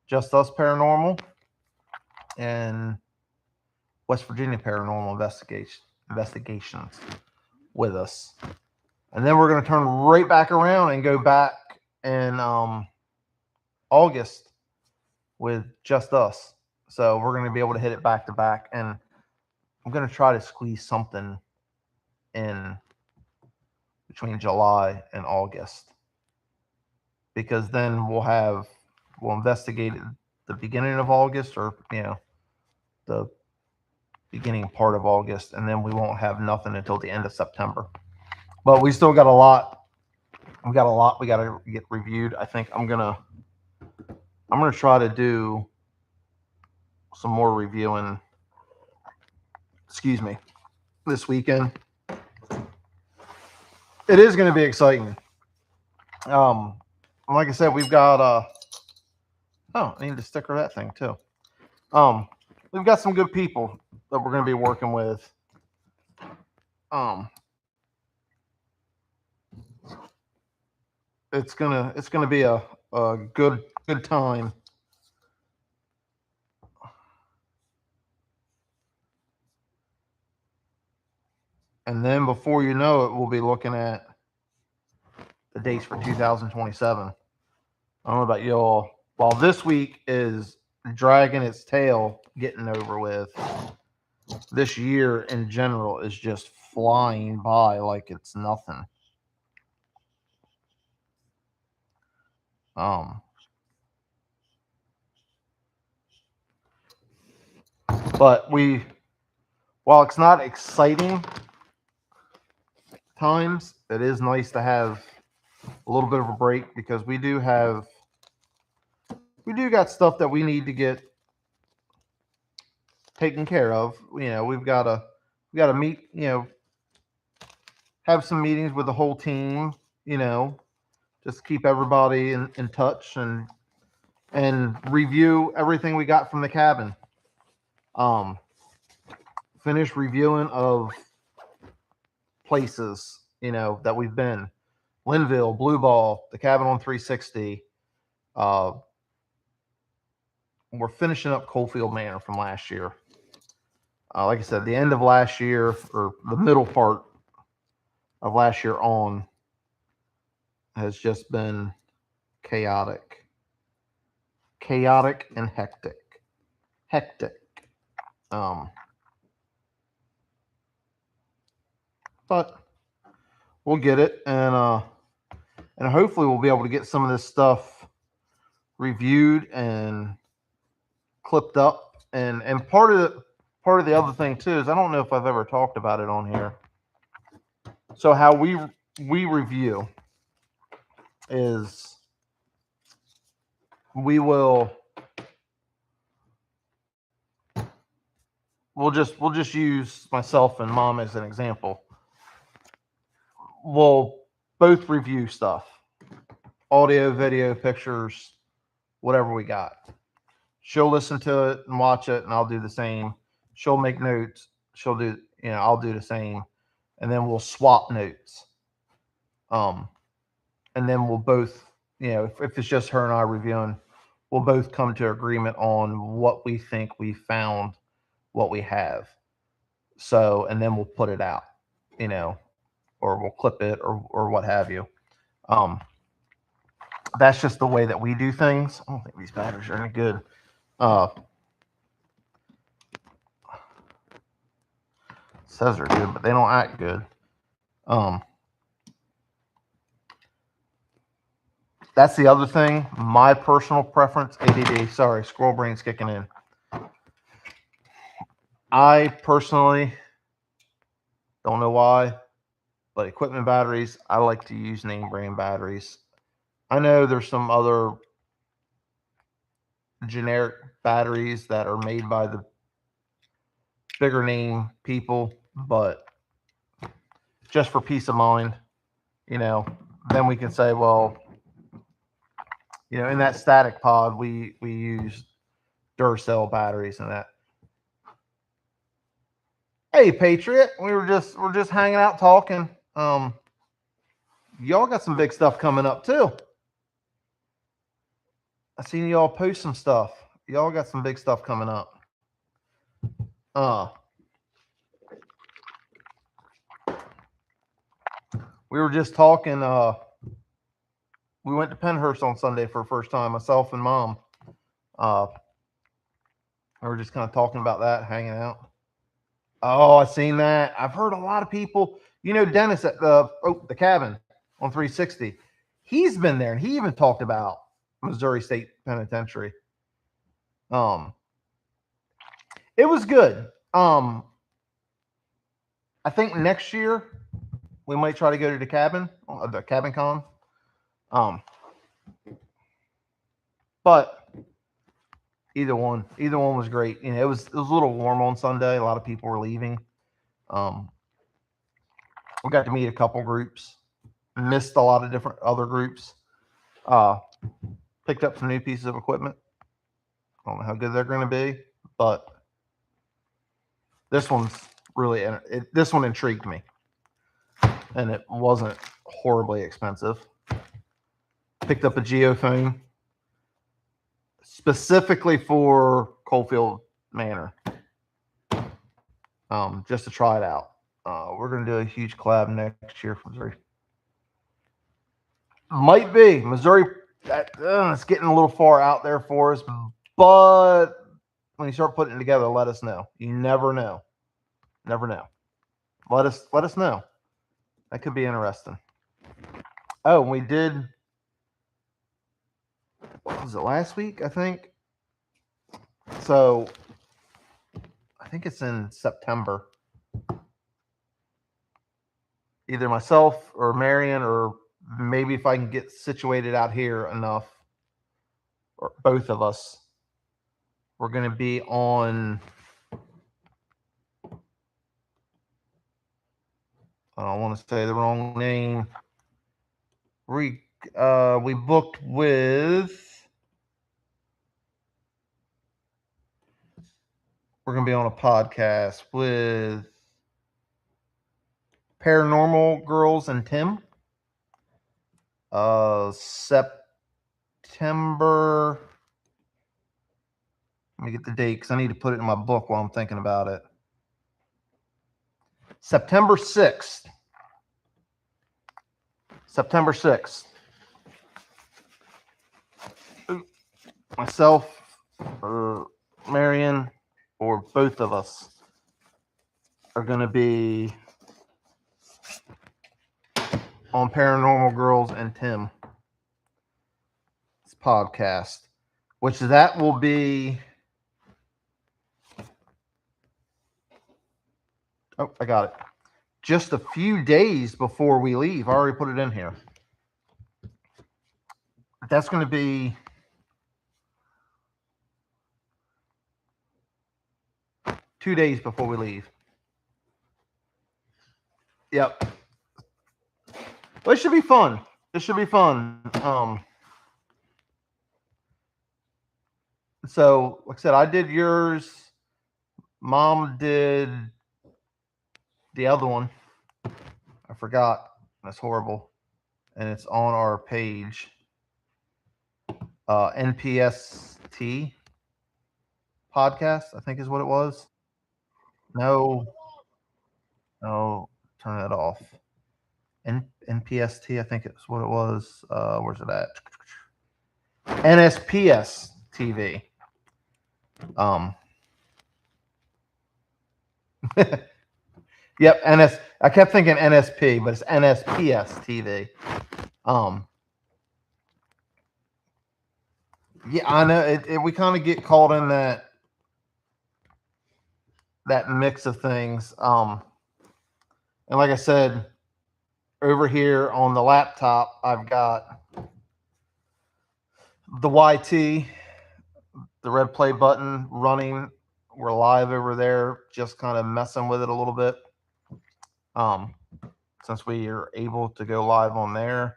Just Us Paranormal and West Virginia Paranormal Investigations with us. And then we're going to turn right back around and go back in August with Just Us. So we're going to be able to hit it back to back. And I'm going to try to squeeze something in between July and August, because then we'll investigate the beginning of August, or the beginning part of August, and then we won't have nothing until the end of September. But we still got a lot. We got to get reviewed. I think I'm gonna try to do some more reviewing. Excuse me, this weekend. It is going to be exciting. Like I said, we've got I need to sticker that thing too. We've got some good people that we're going to be working with. It's gonna be a good time. And then before you know it, we'll be looking at the dates for 2027. I don't know about y'all. While this week is dragging its tail, getting over with, this year in general is just flying by like it's nothing. But while it's not exciting times, it is nice to have a little bit of a break, because we do got stuff that we need to get taken care of. We've got to meet, have some meetings with the whole team, just keep everybody in touch and review everything we got from the cabin. Finish reviewing of places, that we've been. Linville, Blue Ball, the cabin on 360. We're finishing up Coalfield Manor from last year. Like I said, the end of last year, or the middle part of last year on, has just been chaotic and hectic. But we'll get it, and hopefully we'll be able to get some of this stuff reviewed and clipped up. And part of the other thing too is, I don't know if I've ever talked about it on here. So how we review is, we will we'll just use myself and mom as an example. We'll both review stuff, audio, video, pictures, whatever we got. She'll listen to it and watch it, and I'll do the same. She'll make notes. She'll do, I'll do the same, and then we'll swap notes. And then we'll both, if it's just her and I reviewing, we'll both come to agreement on what we think we found, what we have. So, and then we'll put it out, or we'll clip it or what have you. That's just the way that we do things. I don't think these batteries are any good. Says they're good, but they don't act good. That's the other thing. My personal preference, ADD. Sorry, squirrel brain's kicking in. I personally don't know why, but equipment batteries, I like to use name brand batteries. I know there's some other generic batteries that are made by the bigger name people, but just for peace of mind, then we can say, well, in that static pod, we use Duracell batteries and that. Hey, Patriot, we're just hanging out talking. Y'all got some big stuff coming up too. I seen y'all post some stuff. Y'all got some big stuff coming up. We were just talking. We went to Pennhurst on Sunday for the first time, myself and mom. We were just kind of talking about that, hanging out. Oh, I seen that. I've heard a lot of people. Dennis at the cabin on 360. He's been there, and he even talked about Missouri State Penitentiary. It was good. I think next year we might try to go to the cabin con. But either one was great. It was a little warm on Sunday. A lot of people were leaving. We got to meet a couple groups. Missed a lot of different other groups. Picked up some new pieces of equipment. I don't know how good they're going to be, but this one's really this one intrigued me, and it wasn't horribly expensive. Picked up a geophone specifically for Coalfield Manor, just to try it out. We're going to do a huge collab next year for Missouri. Might be Missouri. It's getting a little far out there for us, but when you start putting it together, let us know. You never know. Never know. Let us know. That could be interesting. Oh, we did. What was it, last week? I think. So I think it's in September. Either myself or Marion, or maybe if I can get situated out here enough, or both of us, we're going to be on. I don't want to say the wrong name. We booked with. We're going to be on a podcast with Paranormal Girls and Tim. September. Let me get the date because I need to put it in my book while I'm thinking about it. September 6th. September 6th. Myself, Marion, or both of us are going to be on Paranormal Girls and Tim podcast, which that will be. Oh, I got it. Just a few days before we leave. I already put it in here. That's going to be. 2 days before we leave. Yep. Well, it should be fun. It should be fun. So like I said, I did yours. Mom did the other one. I forgot. That's horrible. And it's on our page. NPST podcast, I think is what it was. No, turn that off. NPST, I think it's what it was. Where's it at? NSPS TV. Yep, I kept thinking NSP, but it's NSPS TV. Yeah, I know. We kind of get caught in that mix of things. And like I said, over here on the laptop, I've got the YT, the red play button running. We're live over there, just kind of messing with it a little bit. Since we are able to go live on there,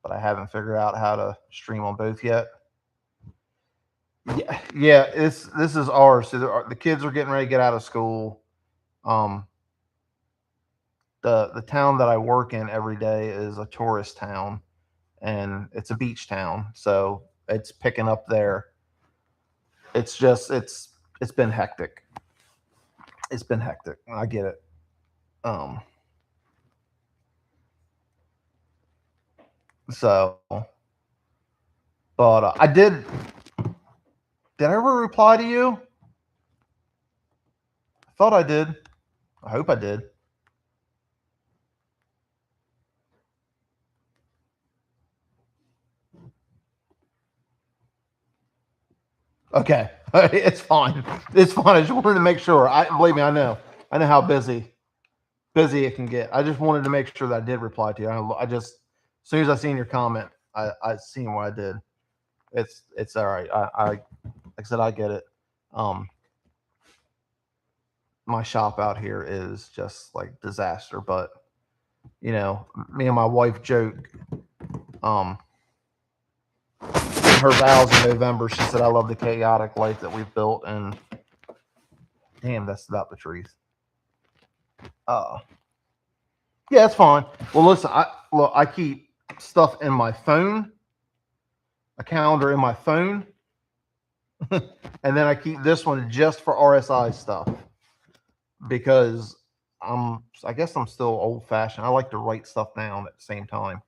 but I haven't figured out how to stream on both yet. Yeah, this is ours. So the kids are getting ready to get out of school. The town that I work in every day is a tourist town, and it's a beach town, so it's picking up there. It's just it's been hectic. It's been hectic. I get it. So, but I did. Did I ever reply to you? I thought I did. I hope I did. Okay, it's fine. It's fine. I just wanted to make sure. Believe me, I know how busy it can get. I just wanted to make sure that I did reply to you. I just, as soon as I seen your comment, I seen what I did. It's all right. Like I said, I get it. My shop out here is just like disaster, but me and my wife joke. Her vows in November, she said, "I love the chaotic life that we've built," and damn, that's about the truth. Yeah, it's fine. Well, listen, I keep stuff in my phone, a calendar in my phone, and then I keep this one just for RSI stuff because I guess I'm still old fashioned. I like to write stuff down at the same time.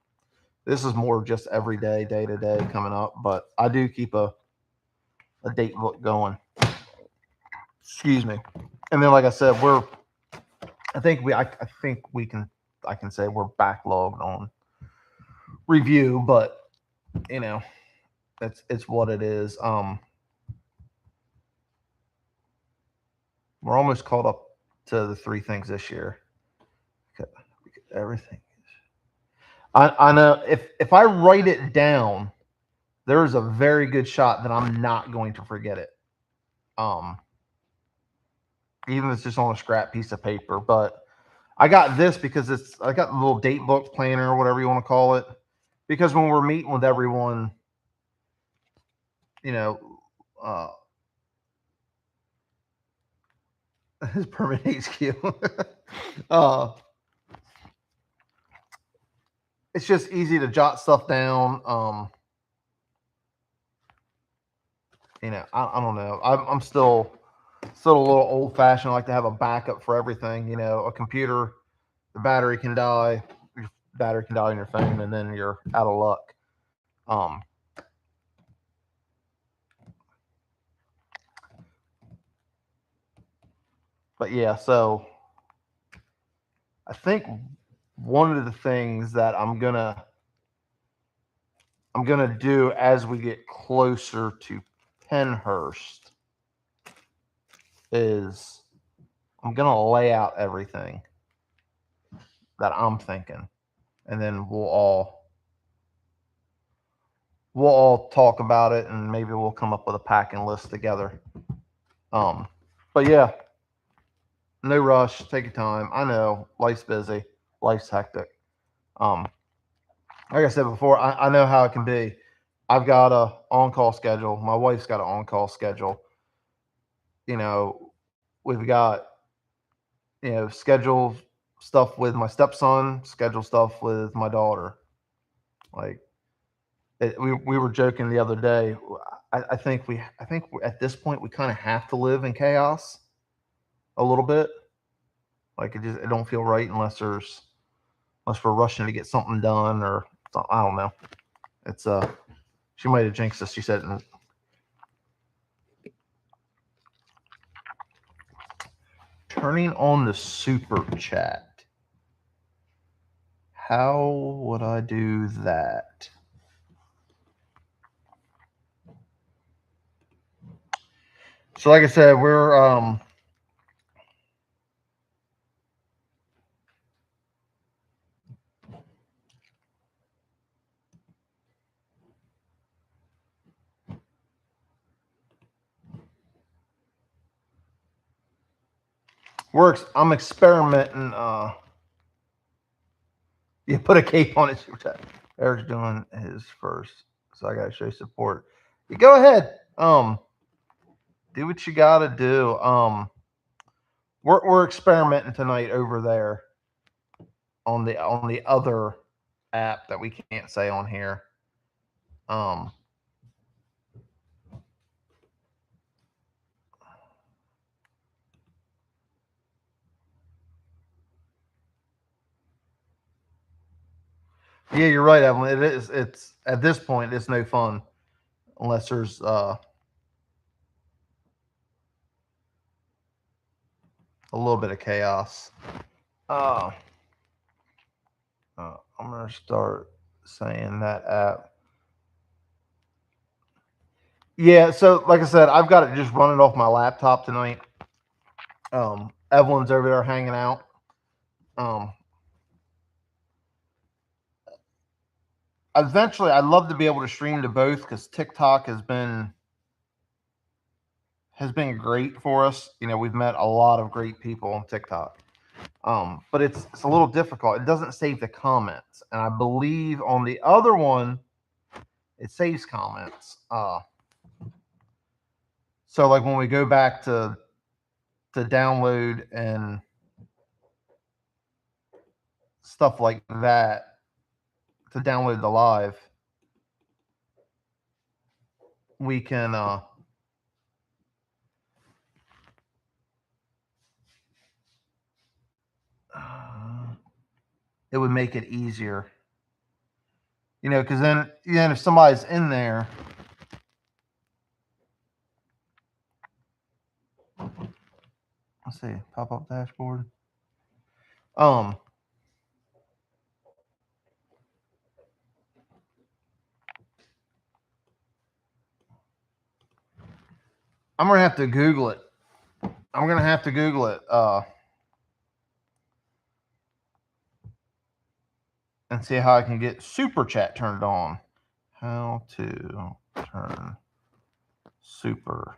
This is more just everyday, day to day coming up, but I do keep a date book going. Excuse me. And then, like I said, I think I can say we're backlogged on review, but it's what it is. We're almost caught up to the 3 things this year. Everything. I know if I write it down, there's a very good shot that I'm not going to forget it. Even if it's just on a scrap piece of paper. But I got this because I got the little date book planner or whatever you want to call it. Because when we're meeting with everyone, his permit HQ. It's just easy to jot stuff down. I don't know. I'm still a little old fashioned. I like to have a backup for everything. A computer, the battery can die. Your battery can die on your phone, and then you're out of luck. But yeah, so I think one of the things that I'm gonna do as we get closer to Pennhurst is I'm gonna lay out everything that I'm thinking, and then we'll all talk about it, and maybe we'll come up with a packing list together. But yeah, No rush. Take your time. I know life's busy. Life's hectic. Um, like I said before, I know how it can be. I've got a on-call schedule. My wife's got an on-call schedule. You know, we've got, schedule stuff with my stepson, schedule stuff with my daughter. Like we were joking the other day. I think at this point we kind of have to live in chaos a little bit. Like it don't feel right unless we're rushing to get something done or something. I don't know. It's she might have jinxed us. She said, turning on the super chat. How would I do that? So like I said, we're I'm experimenting. You put a cape on it. Eric's doing his first, so I gotta show support. You go ahead. Do what you gotta do. We're experimenting tonight over there on the other app that we can't say on here. Um, yeah, you're right, Evelyn. It is. It's at this point, it's no fun unless there's a little bit of chaos. Uh, I'm gonna start saying that app. Yeah, so like I said, I've got it just running off my laptop tonight. Evelyn's over there hanging out. Um, Eventually, I'd love to be able to stream to both because TikTok has been great for us. We've met a lot of great people on TikTok. But it's a little difficult. It doesn't save the comments, and I believe on the other one, it saves comments. So like when we go back to download and stuff like that to download the live, we can it would make it easier. Because then if somebody's in there, let's see, pop up dashboard. I'm gonna have to Google it. I'm gonna have to Google it. And see how I can get super chat turned on. How to turn super.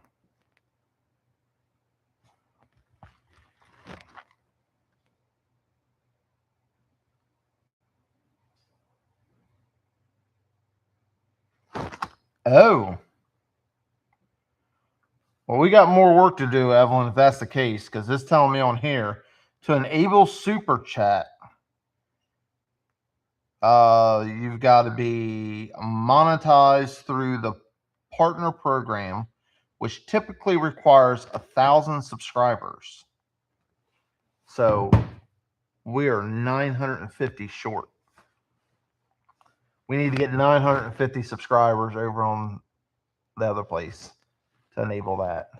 Oh. Well, we got more work to do, Evelyn, if that's the case, because it's telling me on here to enable super chat. You've got to be monetized through the partner program, which typically requires 1,000 subscribers. So we are 950 short. We need to get 950 subscribers over on the other place to enable that.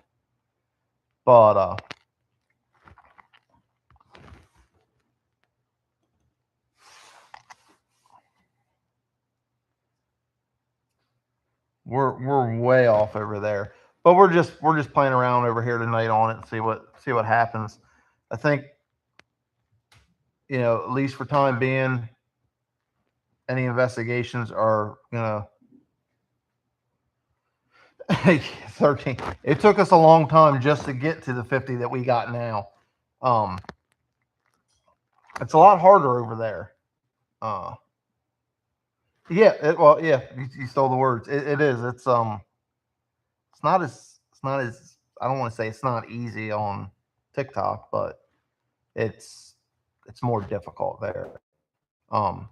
But we're way off over there. But we're just playing around over here tonight on it and see what happens. I think at least for time being, any investigations are gonna 13. It took us a long time just to get to the 50 that we got now. It's a lot harder over there. Yeah, well, yeah, you stole the words. It is. It's not as I don't want to say it's not easy on TikTok, but it's more difficult there. Um,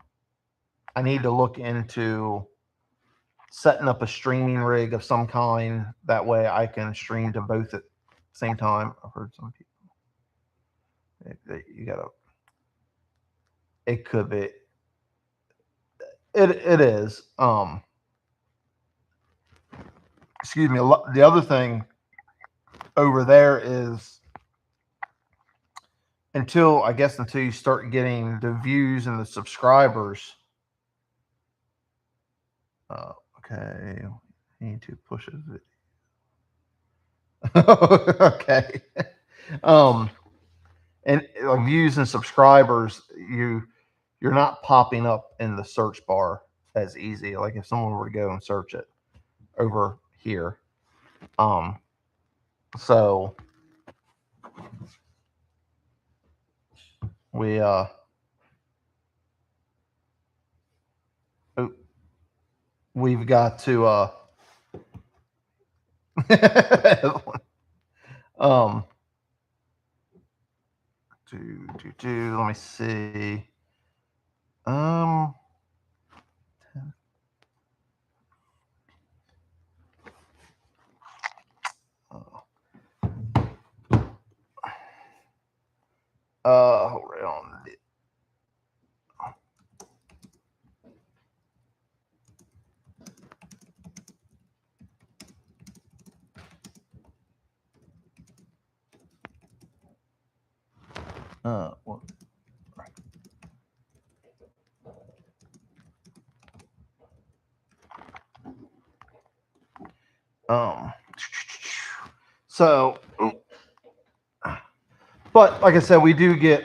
I need to look into setting up a streaming rig of some kind. That way, I can stream to both at the same time. I've heard some people. You gotta. It could be. It is. Excuse me. The other thing over there is until you start getting the views and the subscribers. Okay, I need to push it. Okay. And like views and subscribers, you're not popping up in the search bar as easy. Like if someone were to go and search it over here. So we've got to let me see. Hold on. What? So, but like I said, we get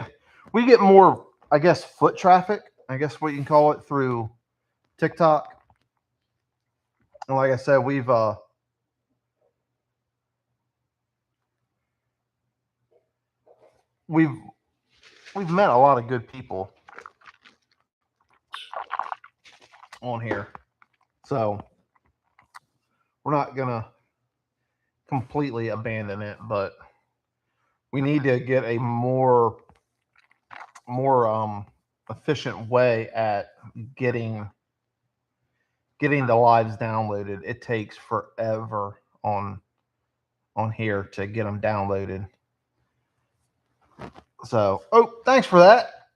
more, I guess, foot traffic, I guess what you can call it, through TikTok. And like I said, we've met a lot of good people on here. So we're not gonna completely abandon it, but we need to get a more efficient way at getting the lives downloaded. It takes forever on here to get them downloaded. So, thanks for that.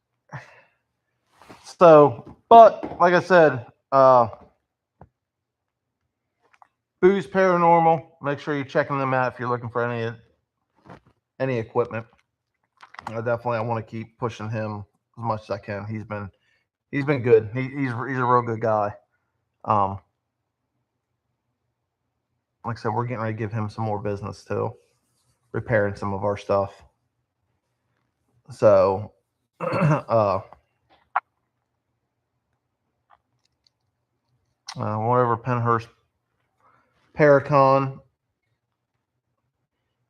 So, but like I said, Booze Paranormal. Make sure you're checking them out if you're looking for any equipment. I want to keep pushing him as much as I can. He's been good. He's a real good guy. Like I said, we're getting ready to give him some more business too, repairing some of our stuff. So, whatever Penhurst Paracon.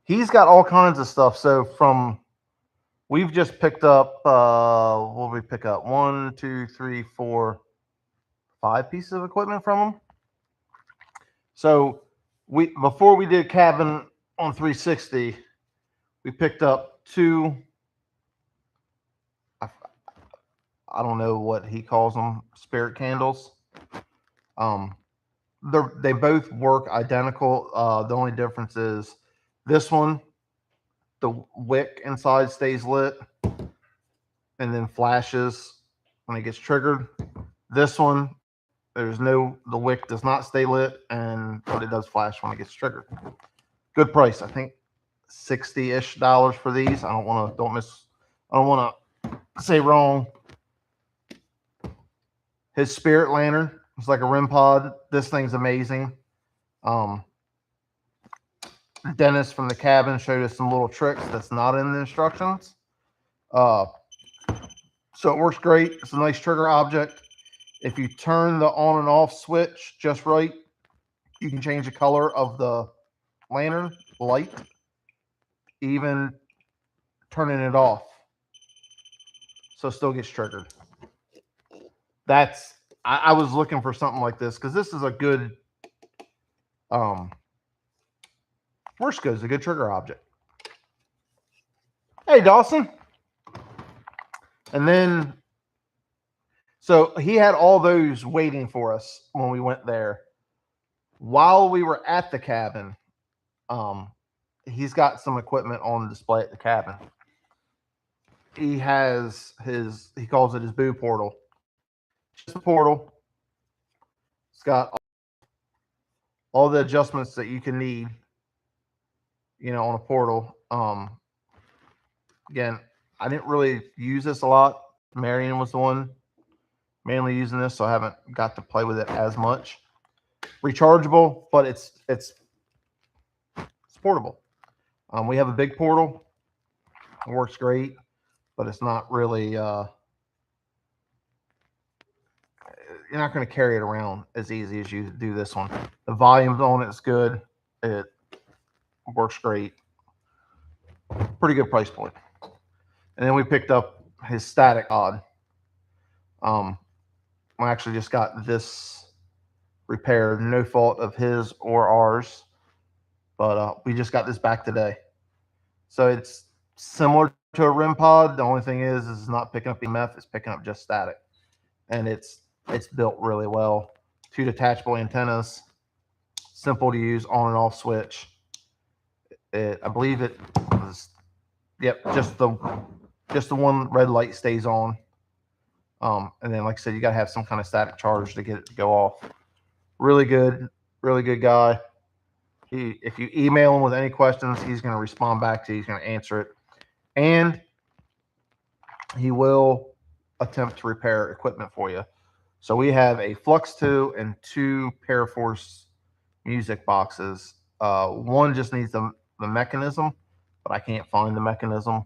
He's got all kinds of stuff. So we've just picked up, what did we pick up? 1, 2, 3, 4, 5 pieces of equipment from him. So before we did cabin on 360, we picked up 2. I don't know what he calls them, spirit candles. They both work identical. The only difference is this one, the wick inside stays lit and then flashes when it gets triggered. This one, the wick does not stay lit, but it does flash when it gets triggered. Good price, I think $60-ish for these. I don't want to say wrong. His spirit lantern is like a REM pod. This thing's amazing. Dennis from the cabin showed us some little tricks that's not in the instructions. So it works great. It's a nice trigger object. If you turn the on and off switch just right, you can change the color of the lantern light, even turning it off, so it still gets triggered. That's I was looking for something like this because this is a good Morse code is a good trigger object. Hey, Dawson. And then, so he had all those waiting for us when we went there. While we were at the cabin, he's got some equipment on display at the cabin. He has he calls it his boo portal. Just a portal. It's got all the adjustments that you can need, on a portal. Again, I didn't really use this a lot. Marion was the one mainly using this, so I haven't got to play with it as much. Rechargeable, but it's portable. We have a big portal. It works great, but it's not really. You're not going to carry it around as easy as you do this one. The volume on it is good. It works great. Pretty good price point. And then we picked up his static odd. I actually just got this repaired. No fault of his or ours, but we just got this back today. So it's similar to a REM pod. The only thing is it's not picking up EMF. It's picking up just static, and it's built really well. 2 detachable antennas, simple to use, on and off switch. I believe it was, yep, just the one red light stays on. And then, like I said, you got to have some kind of static charge to get it to go off. Really good guy. If you email him with any questions, he's going to respond back to you. He's going to answer it. And he will attempt to repair equipment for you. So we have a Flux 2 and 2 Paraforce music boxes. One just needs the mechanism, but I can't find the mechanism.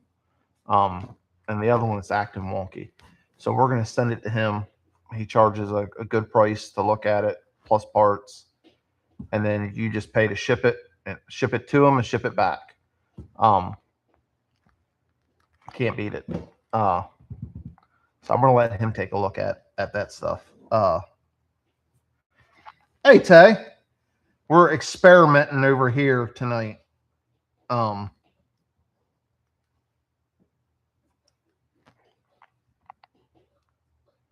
And the other one is acting wonky. So we're going to send it to him. He charges a good price to look at it, plus parts. And then you just pay to ship it to him and ship it back. Can't beat it. So I'm going to let him take a look at that stuff. Hey, Tay. We're experimenting over here tonight.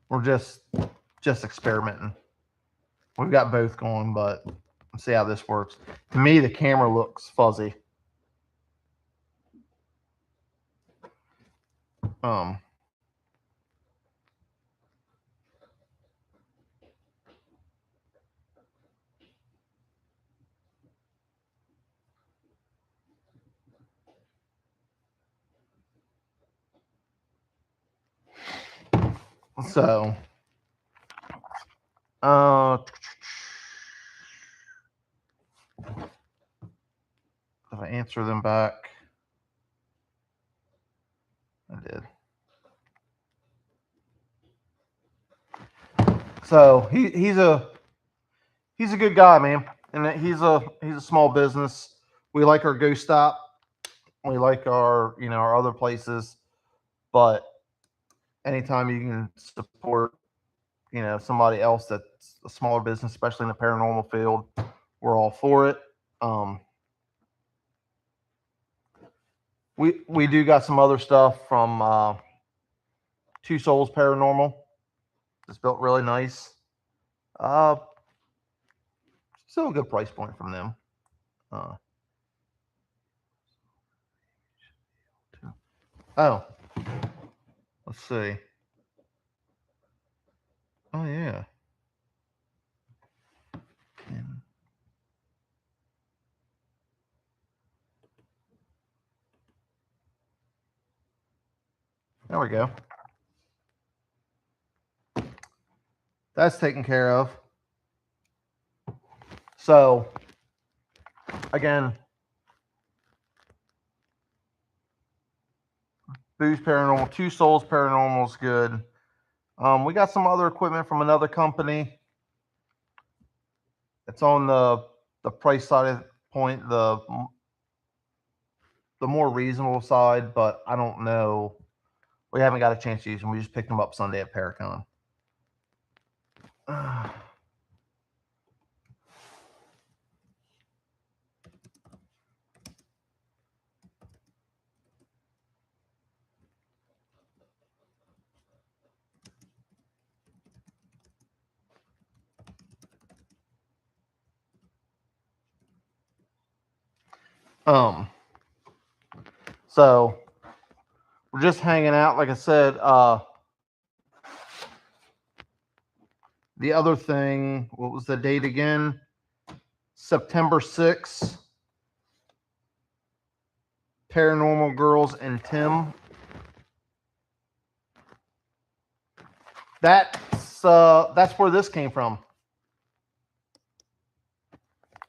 We're just experimenting. We've got both going, but let's see how this works. To me, the camera looks fuzzy. So, if I answer them back, I did. So he's a good guy, man, and he's a small business. We like our Ghost Stop. We like our our other places, but anytime you can support somebody else that's a smaller business, especially in the paranormal field, we're all for it. We do got some other stuff from Two Souls Paranormal. It's built really nice. Still a good price point from them. Oh, let's see. Oh yeah. There we go. That's taken care of. So, again, Boo's Paranormal, Two Souls Paranormal is good. We got some other equipment from another company. It's on the price side of the point. The the more reasonable side, but I don't know. We haven't got a chance to use them. We just picked them up Sunday at Paracon. So we're just hanging out. Like I said, the other thing, what was the date again? September 6th. Paranormal Girls and Tim. That's where this came from.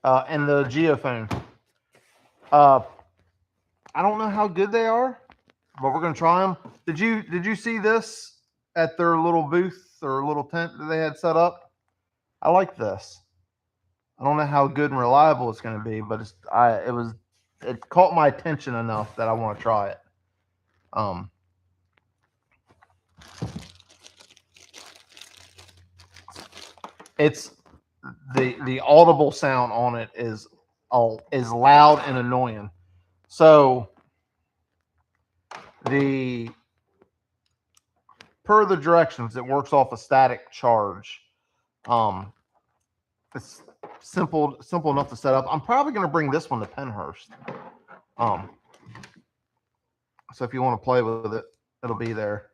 And the geophone. I don't know how good they are, but we're gonna try them. Did you see this at their little booth or little tent that they had set up? I like this. I don't know how good and reliable it's gonna be, but it caught my attention enough that I want to try it. It's the audible sound on it is loud and annoying. So per the directions, it works off a static charge. It's simple enough to set up. I'm probably going to bring this one to Pennhurst. So if you want to play with it, it'll be there.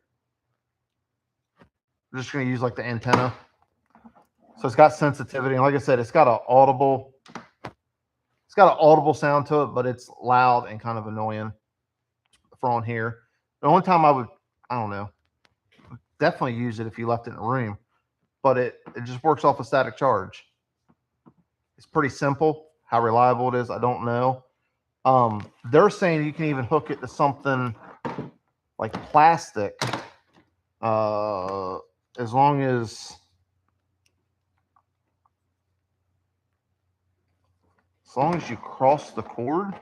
I'm just going to use like the antenna. So it's got sensitivity, and like I said, it's got an audible sound to it, but it's loud and kind of annoying for on here. The only time I don't know, definitely use it if you left it in a room, but it just works off a static charge. It's pretty simple. How reliable it is, I don't know. They're saying you can even hook it to something like plastic, as long as you cross the cord.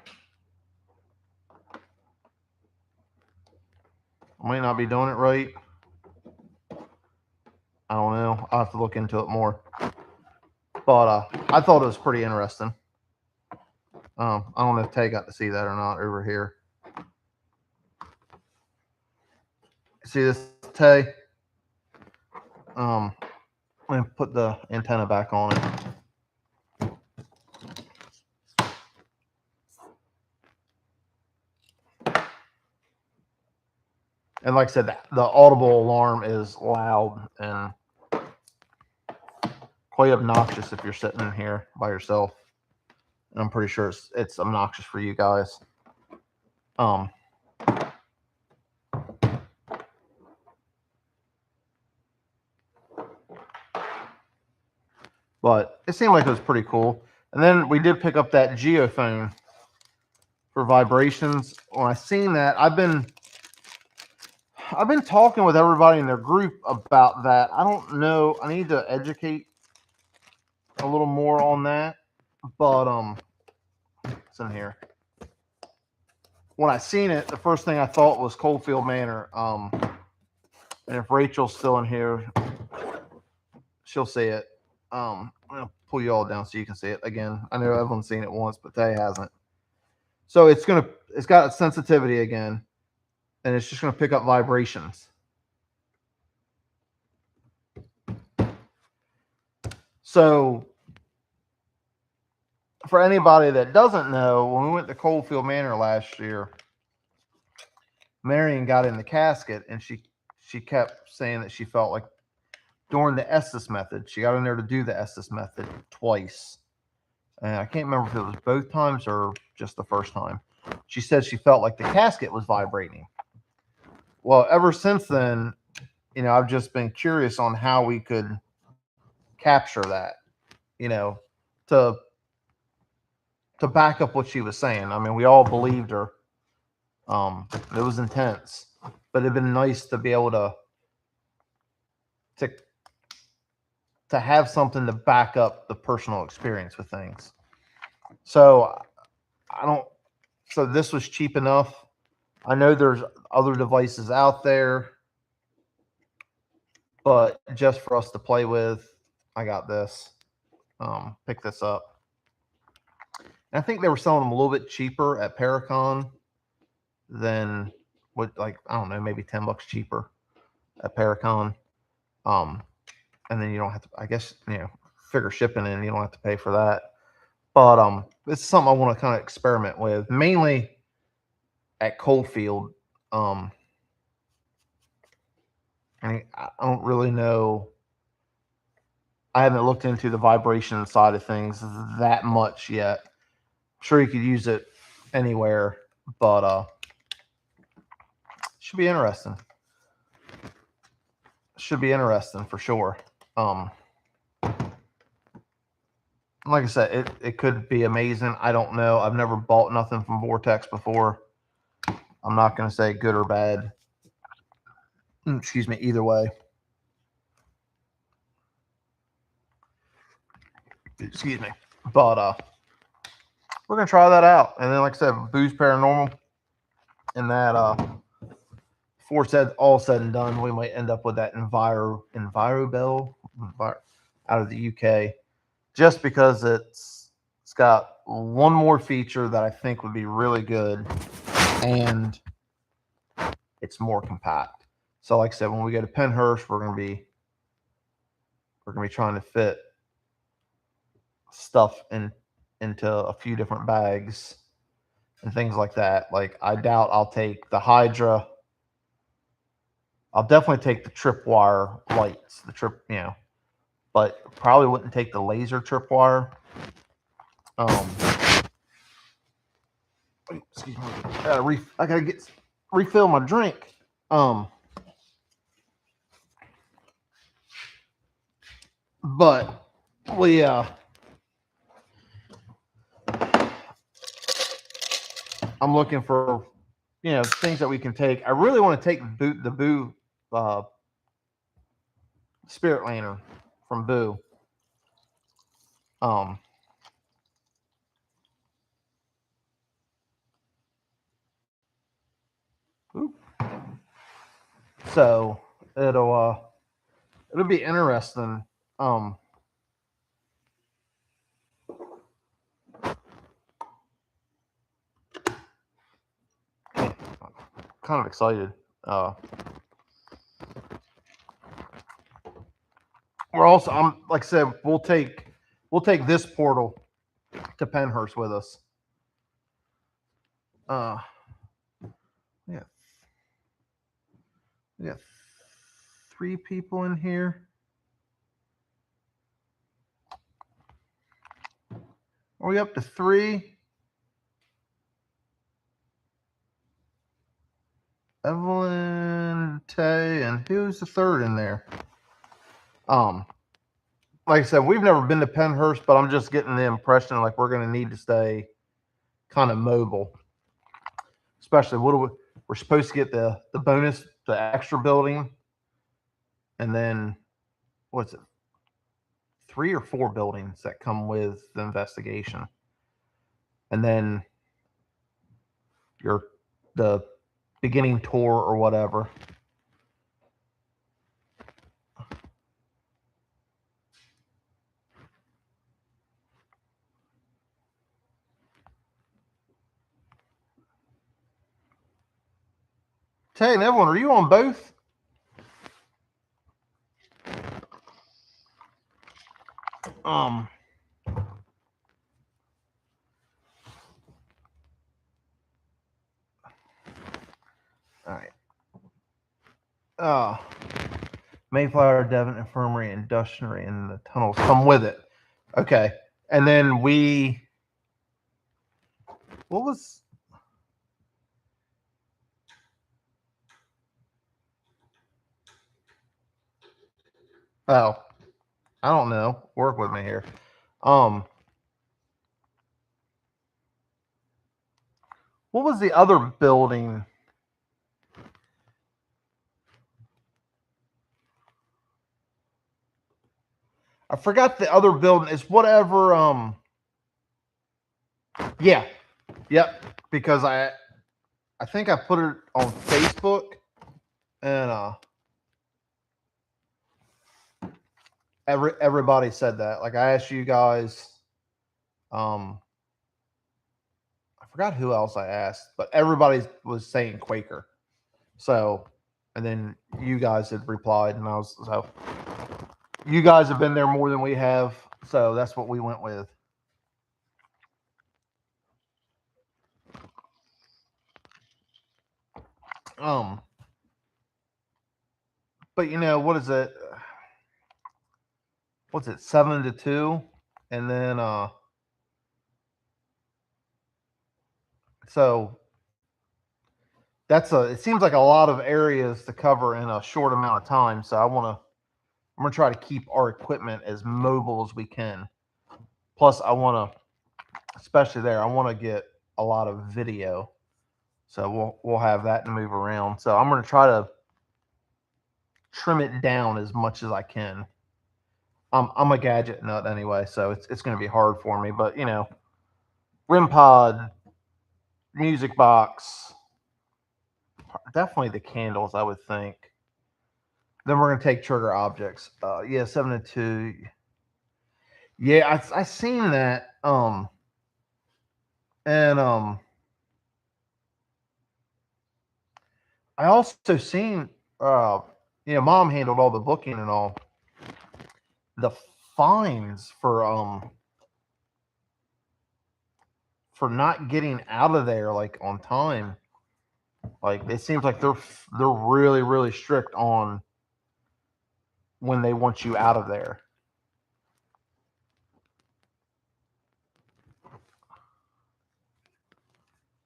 I might not be doing it right. I don't know. I'll have to look into it more. But I thought it was pretty interesting. I don't know if Tay got to see that or not over here. See this, Tay? I'm going to put the antenna back on it. And like I said, the audible alarm is loud and quite obnoxious if you're sitting in here by yourself. And I'm pretty sure it's obnoxious for you guys. But it seemed like it was pretty cool. And then we did pick up that geophone for vibrations. When I seen that, I've been talking with everybody in their group about that. I don't know. I need to educate a little more on that. But it's in here. When I seen it, the first thing I thought was Coldfield Manor. And if Rachel's still in here, she'll see it. I'm gonna pull you all down so you can see it again. I know everyone's seen it once, but Tay hasn't. So it's got sensitivity again, and it's just gonna pick up vibrations. So for anybody that doesn't know, when we went to Coldfield Manor last year, Marion got in the casket, and she kept saying that she felt like during the Estes method, she got in there to do the Estes method twice. And I can't remember if it was both times or just the first time. She said she felt like the casket was vibrating. Well, ever since then, I've just been curious on how we could capture that, to back up what she was saying. I mean, we all believed her. It was intense, but it'd been nice to be able to have something to back up the personal experience with things. So I don't So this was cheap enough. I know there's other devices out there, but just for us to play with, I got this. Pick this up. And I think they were selling them a little bit cheaper at Paracon than what, like, I don't know, maybe $10 cheaper at Paracon. And then you don't have to, I guess, figure shipping in, you don't have to pay for that. But it's something I want to kind of experiment with, mainly at Coalfield. I don't really know. I haven't looked into the vibration side of things that much yet. I'm sure you could use it anywhere, but should be interesting. Should be interesting for sure. Like I said, it could be amazing. I don't know. I've never bought nothing from Vortex before. I'm not going to say good or bad. Excuse me, either way. Excuse me. But we're going to try that out. And then, like I said, Boo's Paranormal. And that, before all said and done, we might end up with that EnviroBell out of the UK. Just because it's got one more feature that I think would be really good. And it's more compact. So like I said, when we go to Pennhurst, we're gonna be trying to fit stuff into a few different bags and things like that. Like, I doubt I'll take the Hydra. I'll definitely take the tripwire lights, but probably wouldn't take the laser tripwire. Excuse me. I gotta refill my drink. But I'm looking for things that we can take. I really want to take the Boo Spirit Lantern from Boo. So it'll be interesting. Kind of excited. We're also, like I said, we'll take this portal to Pennhurst with us. Yeah, we got 3 people in here. Are we up to 3? Evelyn, Tay, and who's the third in there? Like I said, we've never been to Pennhurst, but I'm just getting the impression like we're going to need to stay kind of mobile. Especially we're supposed to get the bonus, the extra building, and then what's it? 3 or 4 buildings that come with the investigation, and then the beginning tour or whatever. Tay and Evelyn, are you on both? All right. Mayflower, Devon Infirmary, Industry, and the tunnels come with it. Okay. And then what was... Oh, I don't know. Work with me here. What was the other building? I forgot the other building. It's whatever. Yeah. Yep. because I think I put it on Facebook, and everybody said that. Like I asked you guys, I forgot who else I asked, but everybody was saying Quaker. So, and then you guys had replied, and I was so you guys have been there more than we have, so that's what we went with. Um, but what is it? What's it? 7-2, and then so that's a. It seems like a lot of areas to cover in a short amount of time. So I'm gonna try to keep our equipment as mobile as we can. Plus, I want to, especially there, I want to get a lot of video. So we'll have that to move around. So I'm gonna try to trim it down as much as I can. I'm a gadget nut anyway, so it's going to be hard for me. But RIM pod, music box, definitely the candles, I would think. Then we're going to take trigger objects. Yeah, 7-2. Yeah, I seen that. And I also seen Mom handled all the booking and all. The fines for not getting out of there like on time. Like it seems like they're really really strict on when they want you out of there.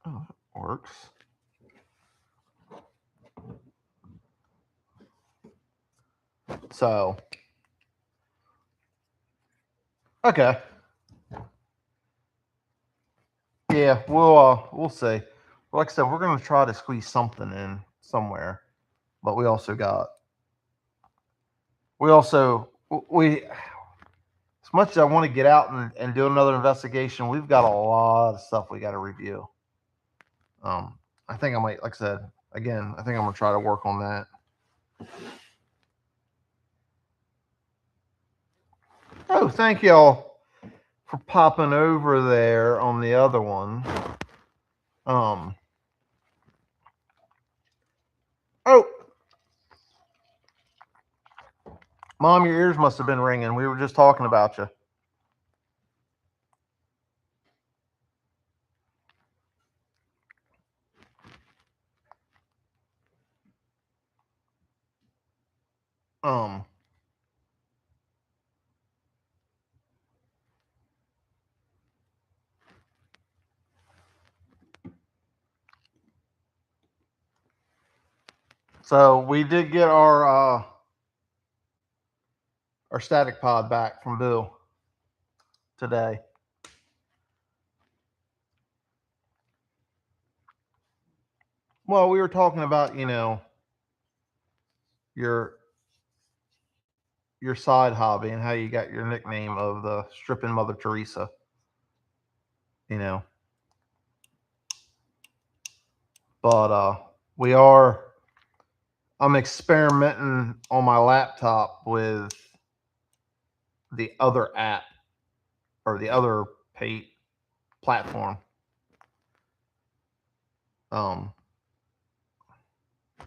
Oh, that works. So okay, yeah, we'll see. Like I said, we're gonna try to squeeze something in somewhere, but we as much as I want to get out and do another investigation, we've got a lot of stuff we got to review. I think I might, like I said, again, I think I'm gonna try to work on that. Oh, thank y'all for popping over there on the other one. Um. Oh, Mom, your ears must have been ringing. We were just talking about you. Um. So we did get our static pod back from Bill today. Well, we were talking about your your side hobby and how you got your nickname of the stripping Mother Teresa. You know, but we are. I'm experimenting on my laptop with the other app or the other paid platform. Um,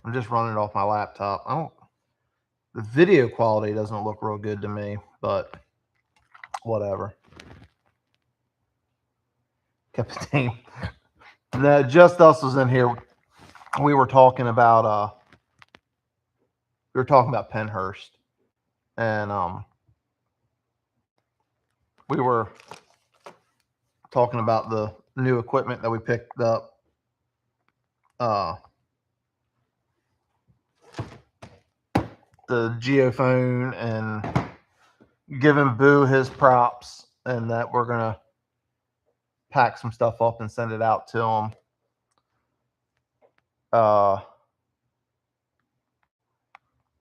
I'm just running it off my laptop. I don't. The video quality doesn't look real good to me, but whatever. Captain. No, just us was in here. We were talking about Pennhurst, and we were talking about the new equipment that we picked up. The geophone and giving Boo his props, and that we're gonna pack some stuff up and send it out to him.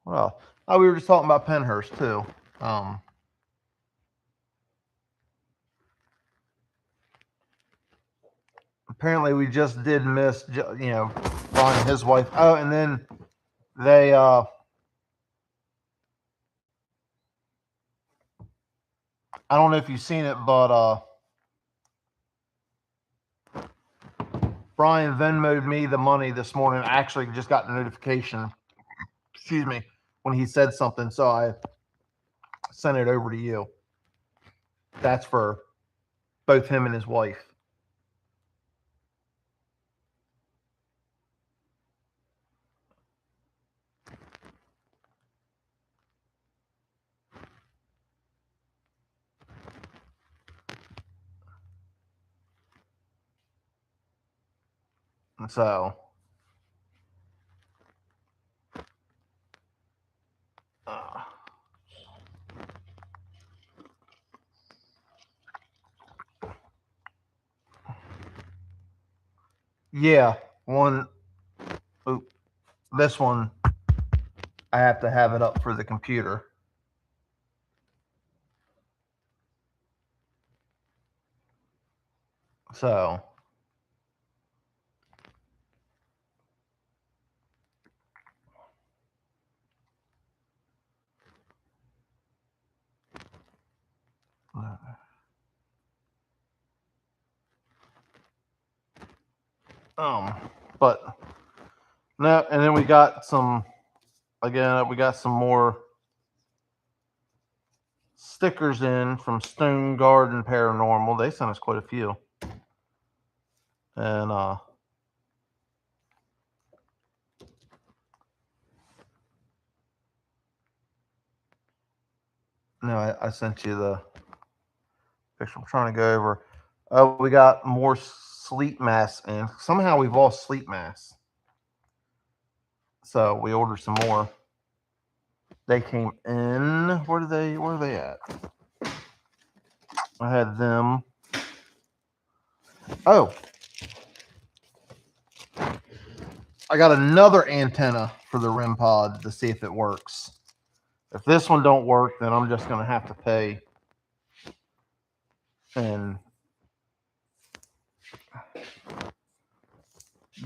Well, we were just talking about Pennhurst too. apparently we just did miss, Brian and his wife. Oh, and then they, I don't know if you've seen it, but Brian Venmo'd me the money this morning. I actually just got the notification, excuse me, when he said something, so I sent it over to you. That's for both him and his wife. And so, yeah, this one, I have to have it up for the computer. So, but no, and then we got some more stickers in from Stone Garden Paranormal. They sent us quite a few. And no, I sent you the picture. I'm trying to go over. We got more sleep masks in. Somehow we've lost sleep masks. So we ordered some more. They came in. Where are they at? I had them. Oh. I got another antenna for the REM pod to see if it works. If this one don't work, then I'm just going to have to pay and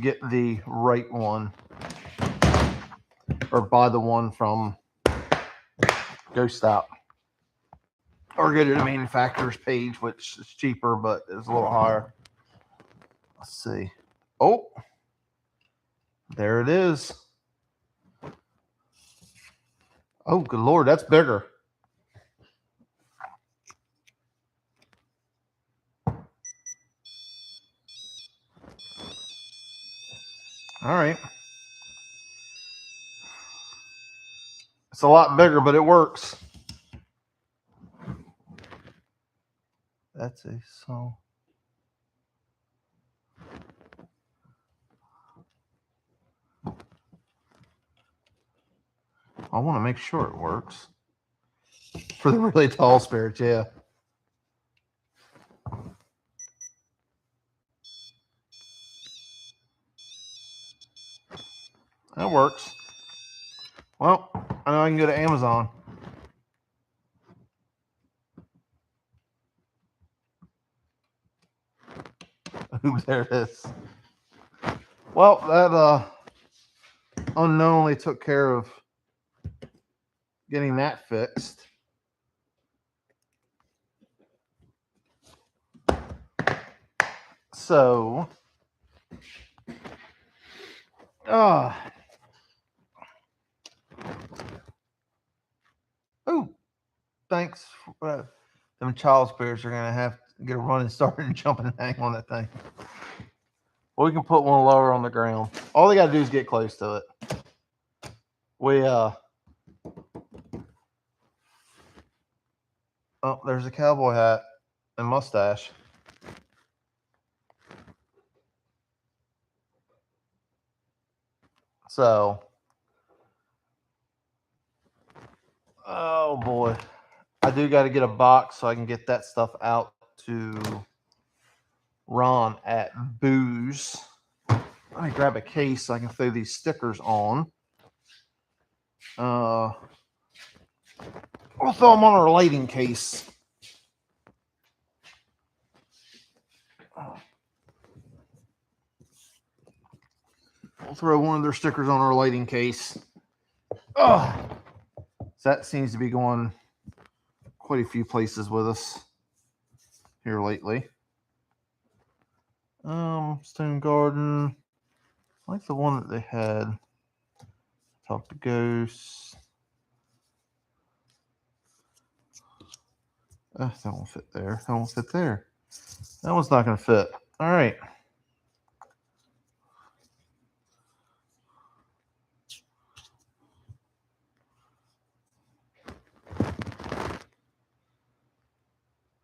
get the right one, or buy the one from Ghost Out, or go to the manufacturer's page, which is cheaper but is a little higher. Let's see. Oh, there it is. Oh, good Lord, that's bigger. All right. It's a lot bigger, but it works. That's a so. I want to make sure it works. For the really tall spirits, yeah. That works. Well, I know I can go to Amazon. Ooh, there it is. Well, that unknowingly took care of getting that fixed. So, oh, thanks. Them child spirits are gonna have to get a running start and jump and hang on that thing. Well, we can put one lower on the ground. All they gotta do is get close to it. Oh, there's a cowboy hat and mustache. So, oh boy, I do got to get a box so I can get that stuff out to Ron at Booze. Let me grab a case so I can throw these stickers on. We'll throw them on our lighting case. We'll throw one of their stickers on our lighting case. Oh, so that seems to be going quite a few places with us here lately. Stone Garden. I like the one that they had. Talk to Ghosts. That won't fit there. That won't fit there. That one's not going to fit. All right.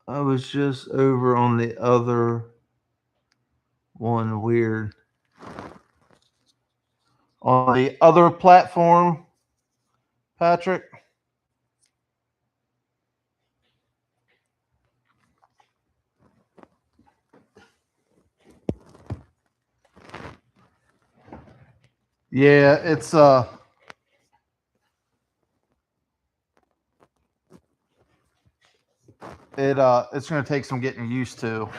I was just over on the other one weird. On the other platform, Patrick. Yeah, it's going to take some getting used to.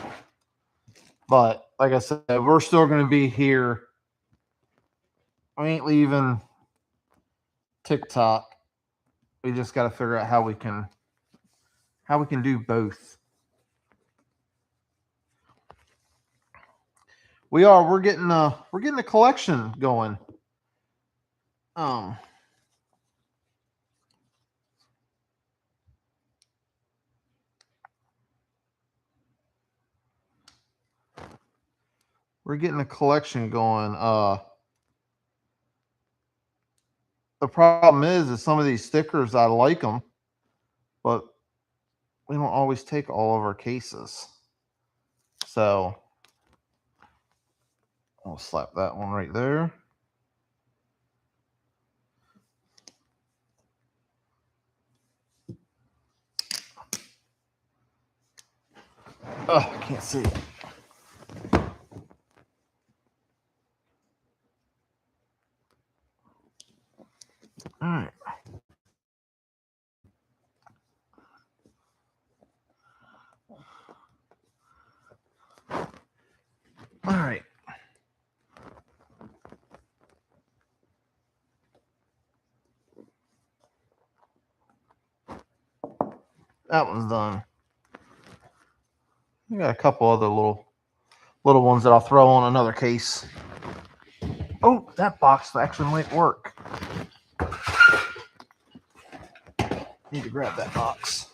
But like I said, we're still going to be here. We ain't leaving TikTok. We just got to figure out how we can do both. We're getting a collection going. We're getting a collection going. The problem is some of these stickers, I like them, but we don't always take all of our cases. So I'll slap that one right there. Oh, I can't see it. All right. All right. That one's done. I got a couple other little ones that I'll throw on another case. Oh, that box actually might work. Need to grab that box.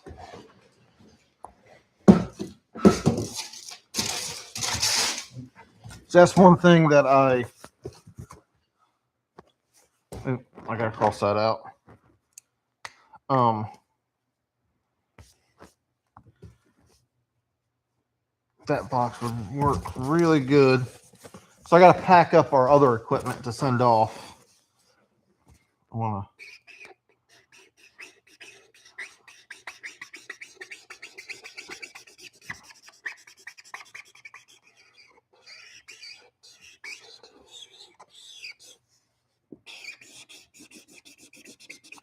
So that's one thing that I gotta cross that out. That box would work really good. So I gotta pack up our other equipment to send off. I wanna.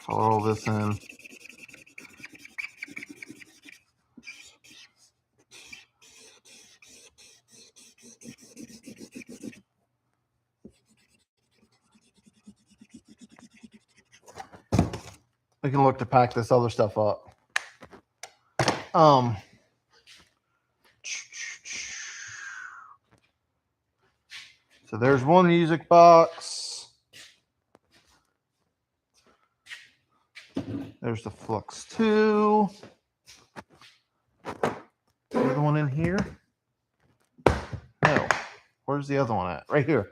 Color all this in. We can look to pack this other stuff up. So there's one music box. There's the Flux 2. The other one in here? No. Where's the other one at? Right here.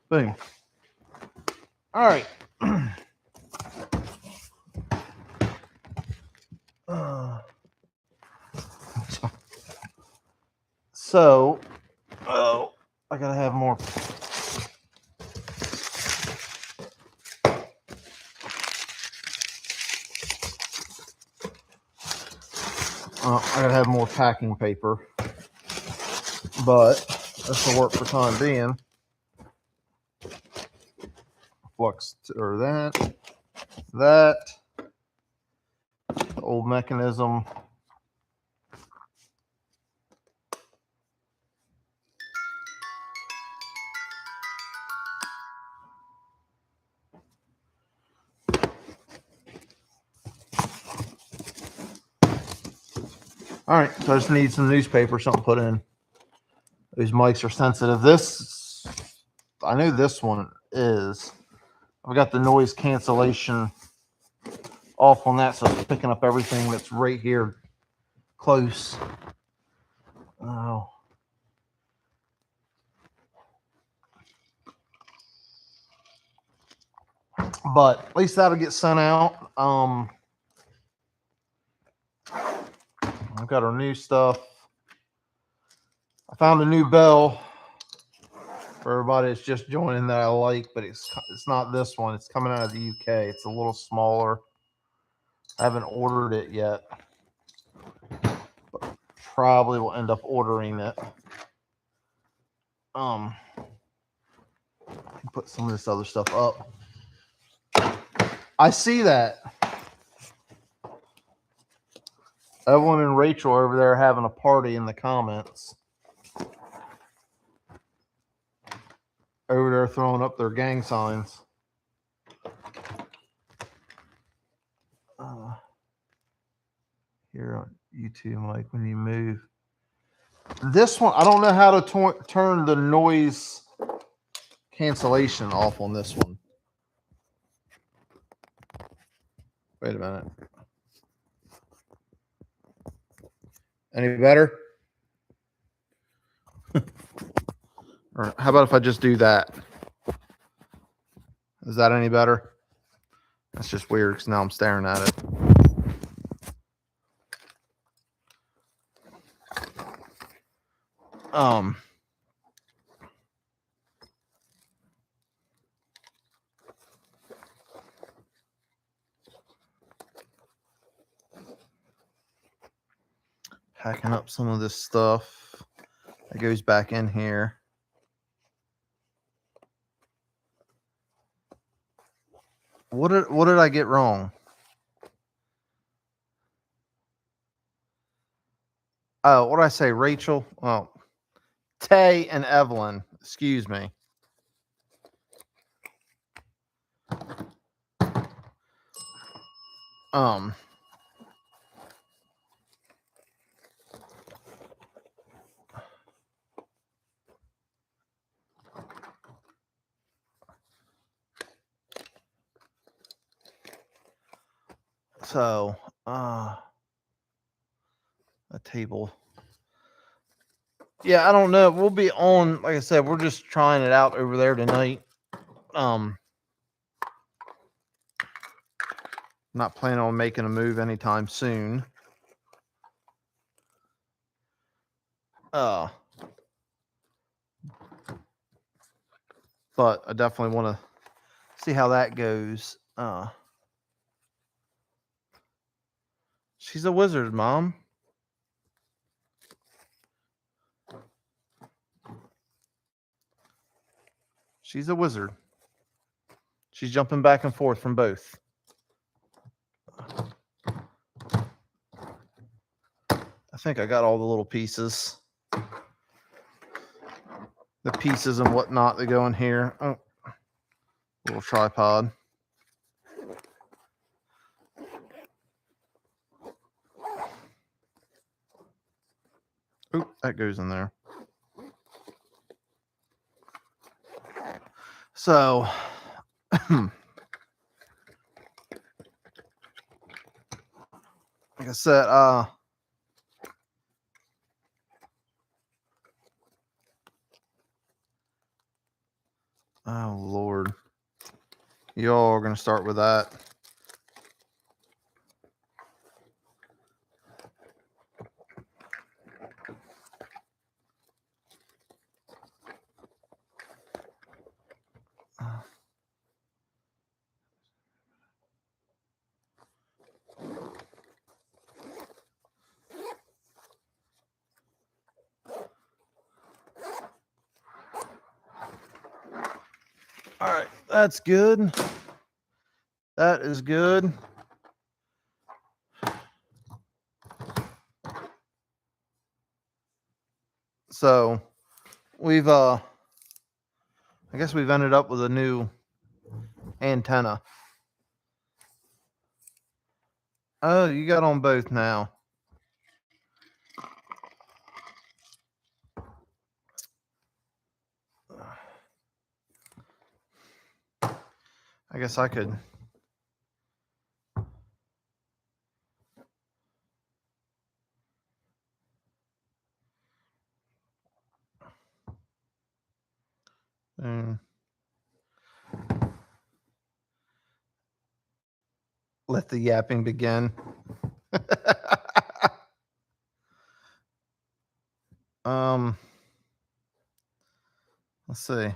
Boom. All right. So, I gotta have more. I gotta have more packing paper, but this will work for time being. Flux or that, the old mechanism. All right, so I just need some newspaper, something put in. These mics are sensitive. This, I know this one is. I've got the noise cancellation off on that, so it's picking up everything that's right here close. Oh. But at least that'll get sent out. I've got our new stuff. I found a new bell for everybody that's just joining that I like, but it's not this one. It's coming out of the UK. It's a little smaller. I haven't ordered it yet. But probably will end up ordering it. Put some of this other stuff up. I see that. Evelyn and Rachel over there having a party in the comments. Over there throwing up their gang signs. Here on YouTube, Mike, when you move. This one, I don't know how to turn the noise cancellation off on this one. Wait a minute. Any better? Or how about if I just do that? Is that any better? That's just weird because now I'm staring at it. Packing up some of this stuff that goes back in here. What did I get wrong? Oh, what did I say? Rachel? Well, Tay and Evelyn. Excuse me. So, a table. Yeah, I don't know. We'll be on, like I said, we're just trying it out over there tonight. Not planning on making a move anytime soon. But I definitely want to see how that goes. She's a wizard, Mom. She's a wizard. She's jumping back and forth from both. I think I got all the little pieces. The pieces and whatnot that go in here. Oh, little tripod. Oop, that goes in there. So, like I said, oh Lord, y'all are gonna start with that. All right, that's good. That is good. So we've I guess we've ended up with a new antenna. Oh, you got on both now. I guess I could. Let the yapping begin. Let's see.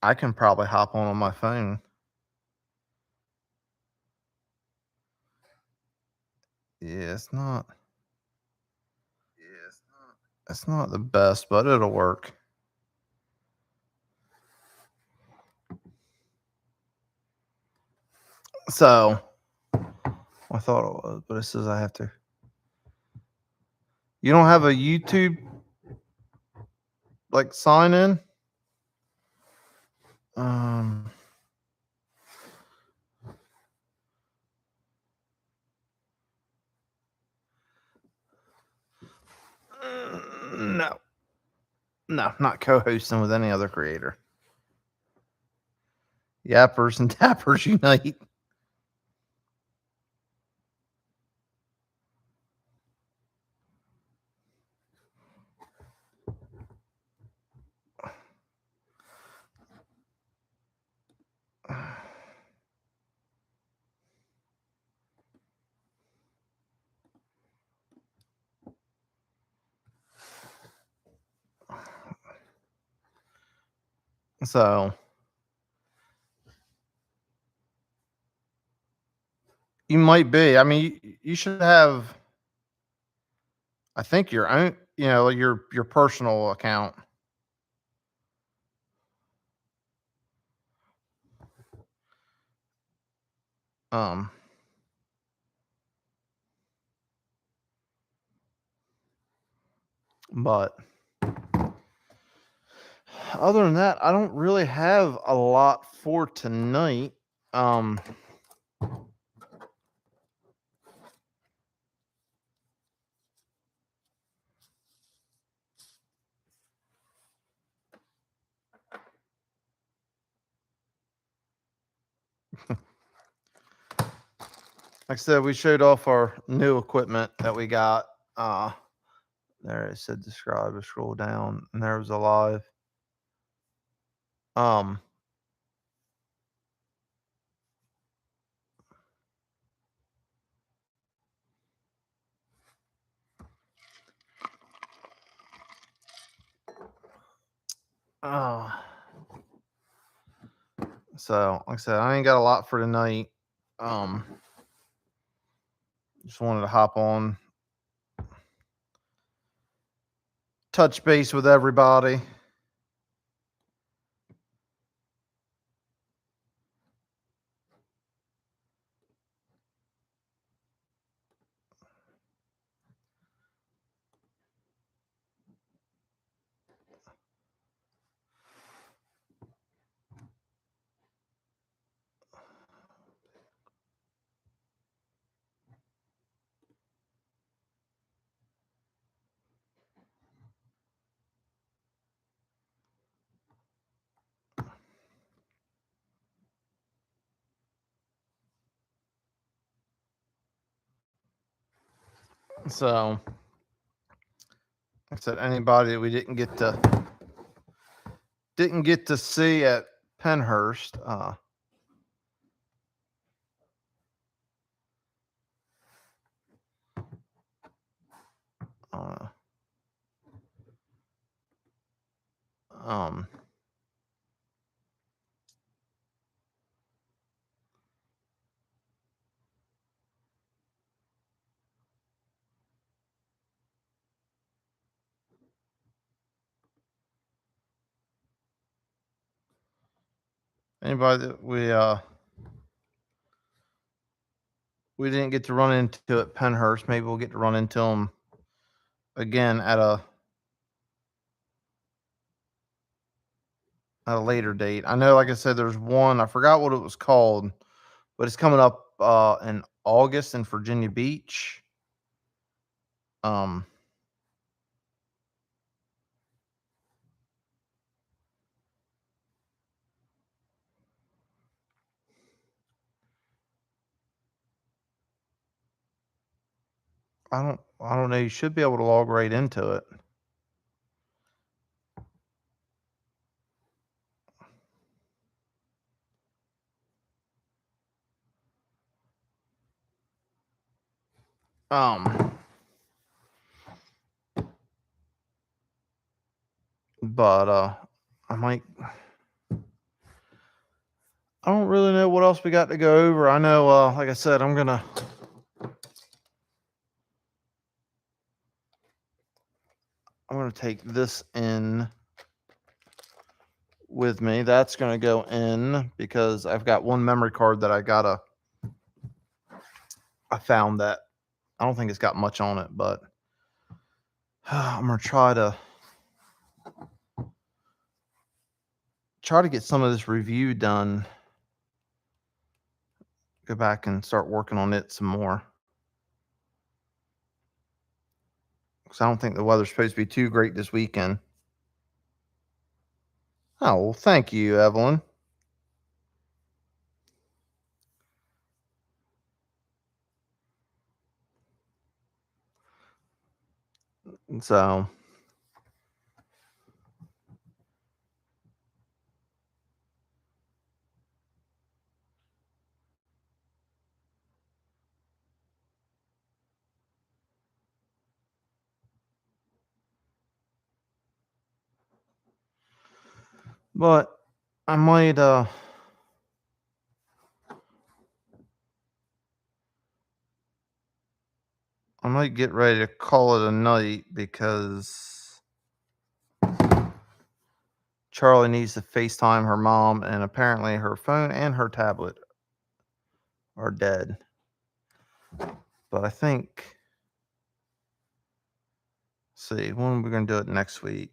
I can probably hop on my phone. Yeah, it's not. It's not the best, but it'll work. So I thought it was, but it says I have to. You don't have a YouTube like sign in? No. No, not co-hosting with any other creator. Yappers and Tappers unite. So you might be. I mean, you should have. I think your own. Your personal account. But other than that, I don't really have a lot for tonight. Like I said, we showed off our new equipment that we got. There it said describe or scroll down, and there was a live. So like I said, I ain't got a lot for tonight. Just wanted to hop on, touch base with everybody. So like I said, anybody that we didn't get to see at Pennhurst, anybody that we didn't get to run into at Pennhurst, maybe we'll get to run into them again at a later date. I know, like I said, there's one, I forgot what it was called, but it's coming up in August in Virginia Beach. I don't know. You should be able to log right into it. But I don't really know what else we got to go over. I know, like I said, I'm gonna take this in with me. That's gonna go in because I've got one memory card that I found that I don't think it's got much on it, but I'm gonna try to get some of this review done. Go back and start working on it some more. Because I don't think the weather's supposed to be too great this weekend. Oh, well, thank you, Evelyn. So, but I might get ready to call it a night because Charlie needs to FaceTime her mom, and apparently her phone and her tablet are dead. But I think, see, when are we going to do it next week?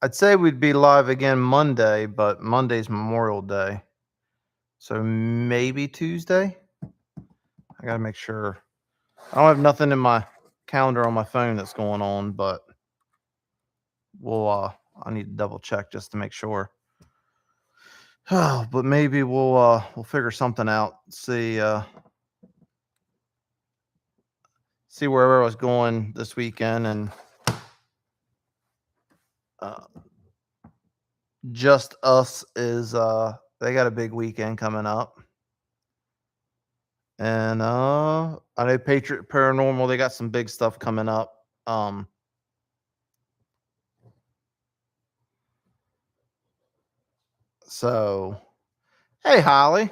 I'd say we'd be live again Monday, but Monday's Memorial Day. So maybe Tuesday? I got to make sure. I don't have nothing in my calendar on my phone that's going on, but I need to double check just to make sure. But maybe we'll figure something out. See where I was going this weekend, and Just Us is they got a big weekend coming up. And I know Patriot Paranormal, they got some big stuff coming up. So hey Holly.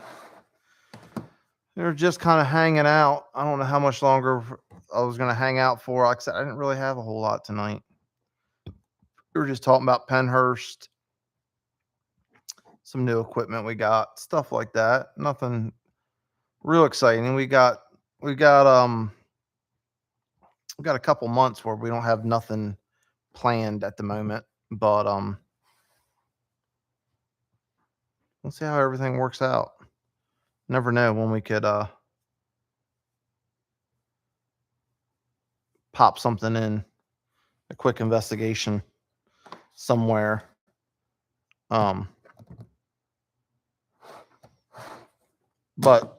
They're just kind of hanging out. I don't know how much longer I was gonna hang out for. Like I said, I didn't really have a whole lot tonight. We were just talking about Penhurst, some new equipment we got, stuff like that. Nothing real exciting. We got a couple months where we don't have nothing planned at the moment, but we'll see how everything works out. Never know when we could pop something in, a quick investigation somewhere. But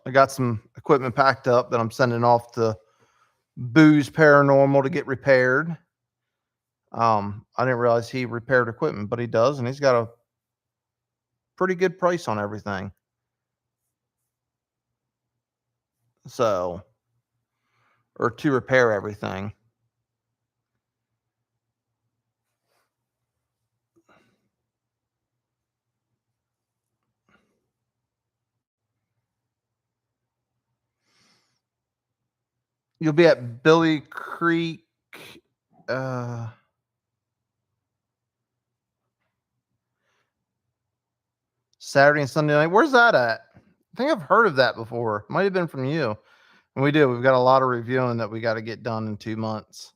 I got some equipment packed up that I'm sending off to Booze Paranormal to get repaired. I didn't realize he repaired equipment, but he does, and he's got a pretty good price on everything. So, or to repair everything. You'll be at Billy Creek Saturday and Sunday night. Where's that at? I think I've heard of that before. Might have been from you. And we do. We've got a lot of reviewing that we got to get done in 2 months.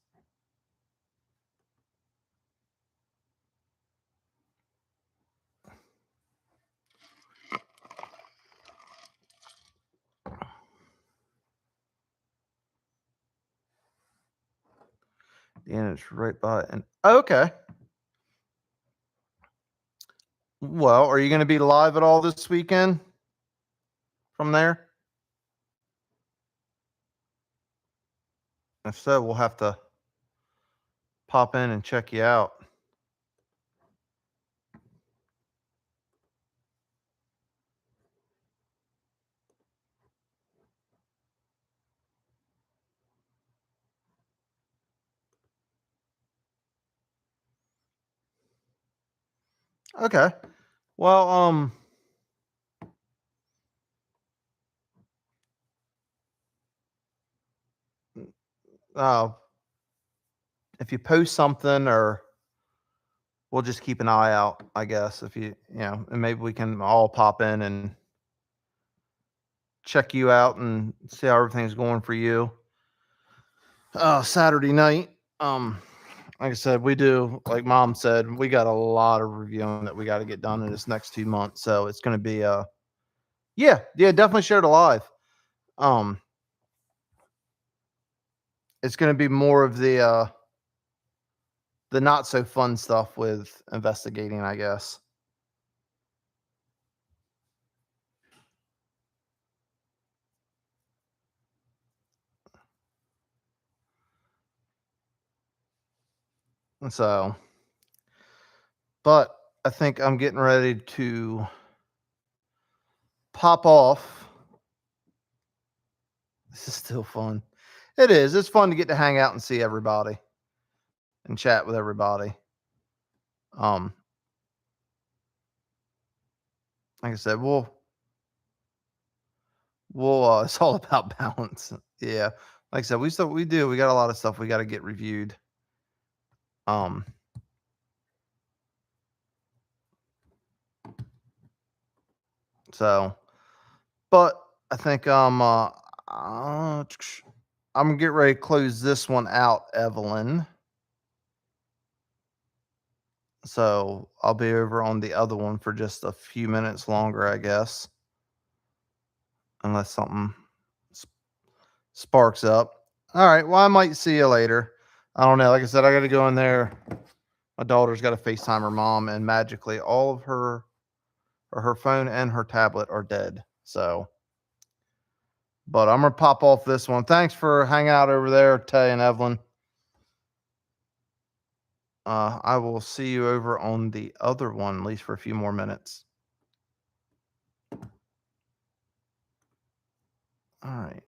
And it's right by and okay. Well, are you going to be live at all this weekend from there? If so, we'll have to pop in and check you out. Okay. Well, uh, if you post something, or we'll just keep an eye out, I guess. If and maybe we can all pop in and check you out and see how everything's going for you. Saturday night. Like I said, we do, like Mom said, we got a lot of reviewing that we got to get done in this next 2 months. So it's going to be, yeah, definitely share it live. It's going to be more of the not so fun stuff with investigating, I guess. And so, but I think I'm getting ready to pop off. This is still fun. It is. It's fun to get to hang out and see everybody and chat with everybody. Like I said, we'll it's all about balance. Yeah. Like I said, we got a lot of stuff we got to get reviewed. So, but I think I'm gonna get ready to close this one out, Evelyn. So I'll be over on the other one for just a few minutes longer, I guess, unless something sparks up. All right. Well, I might see you later. I don't know. Like I said, I got to go in there. My daughter's got to FaceTime her mom, and magically, all of her phone and her tablet are dead. So, but I'm gonna pop off this one. Thanks for hanging out over there, Tay and Evelyn. I will see you over on the other one, at least for a few more minutes. All right.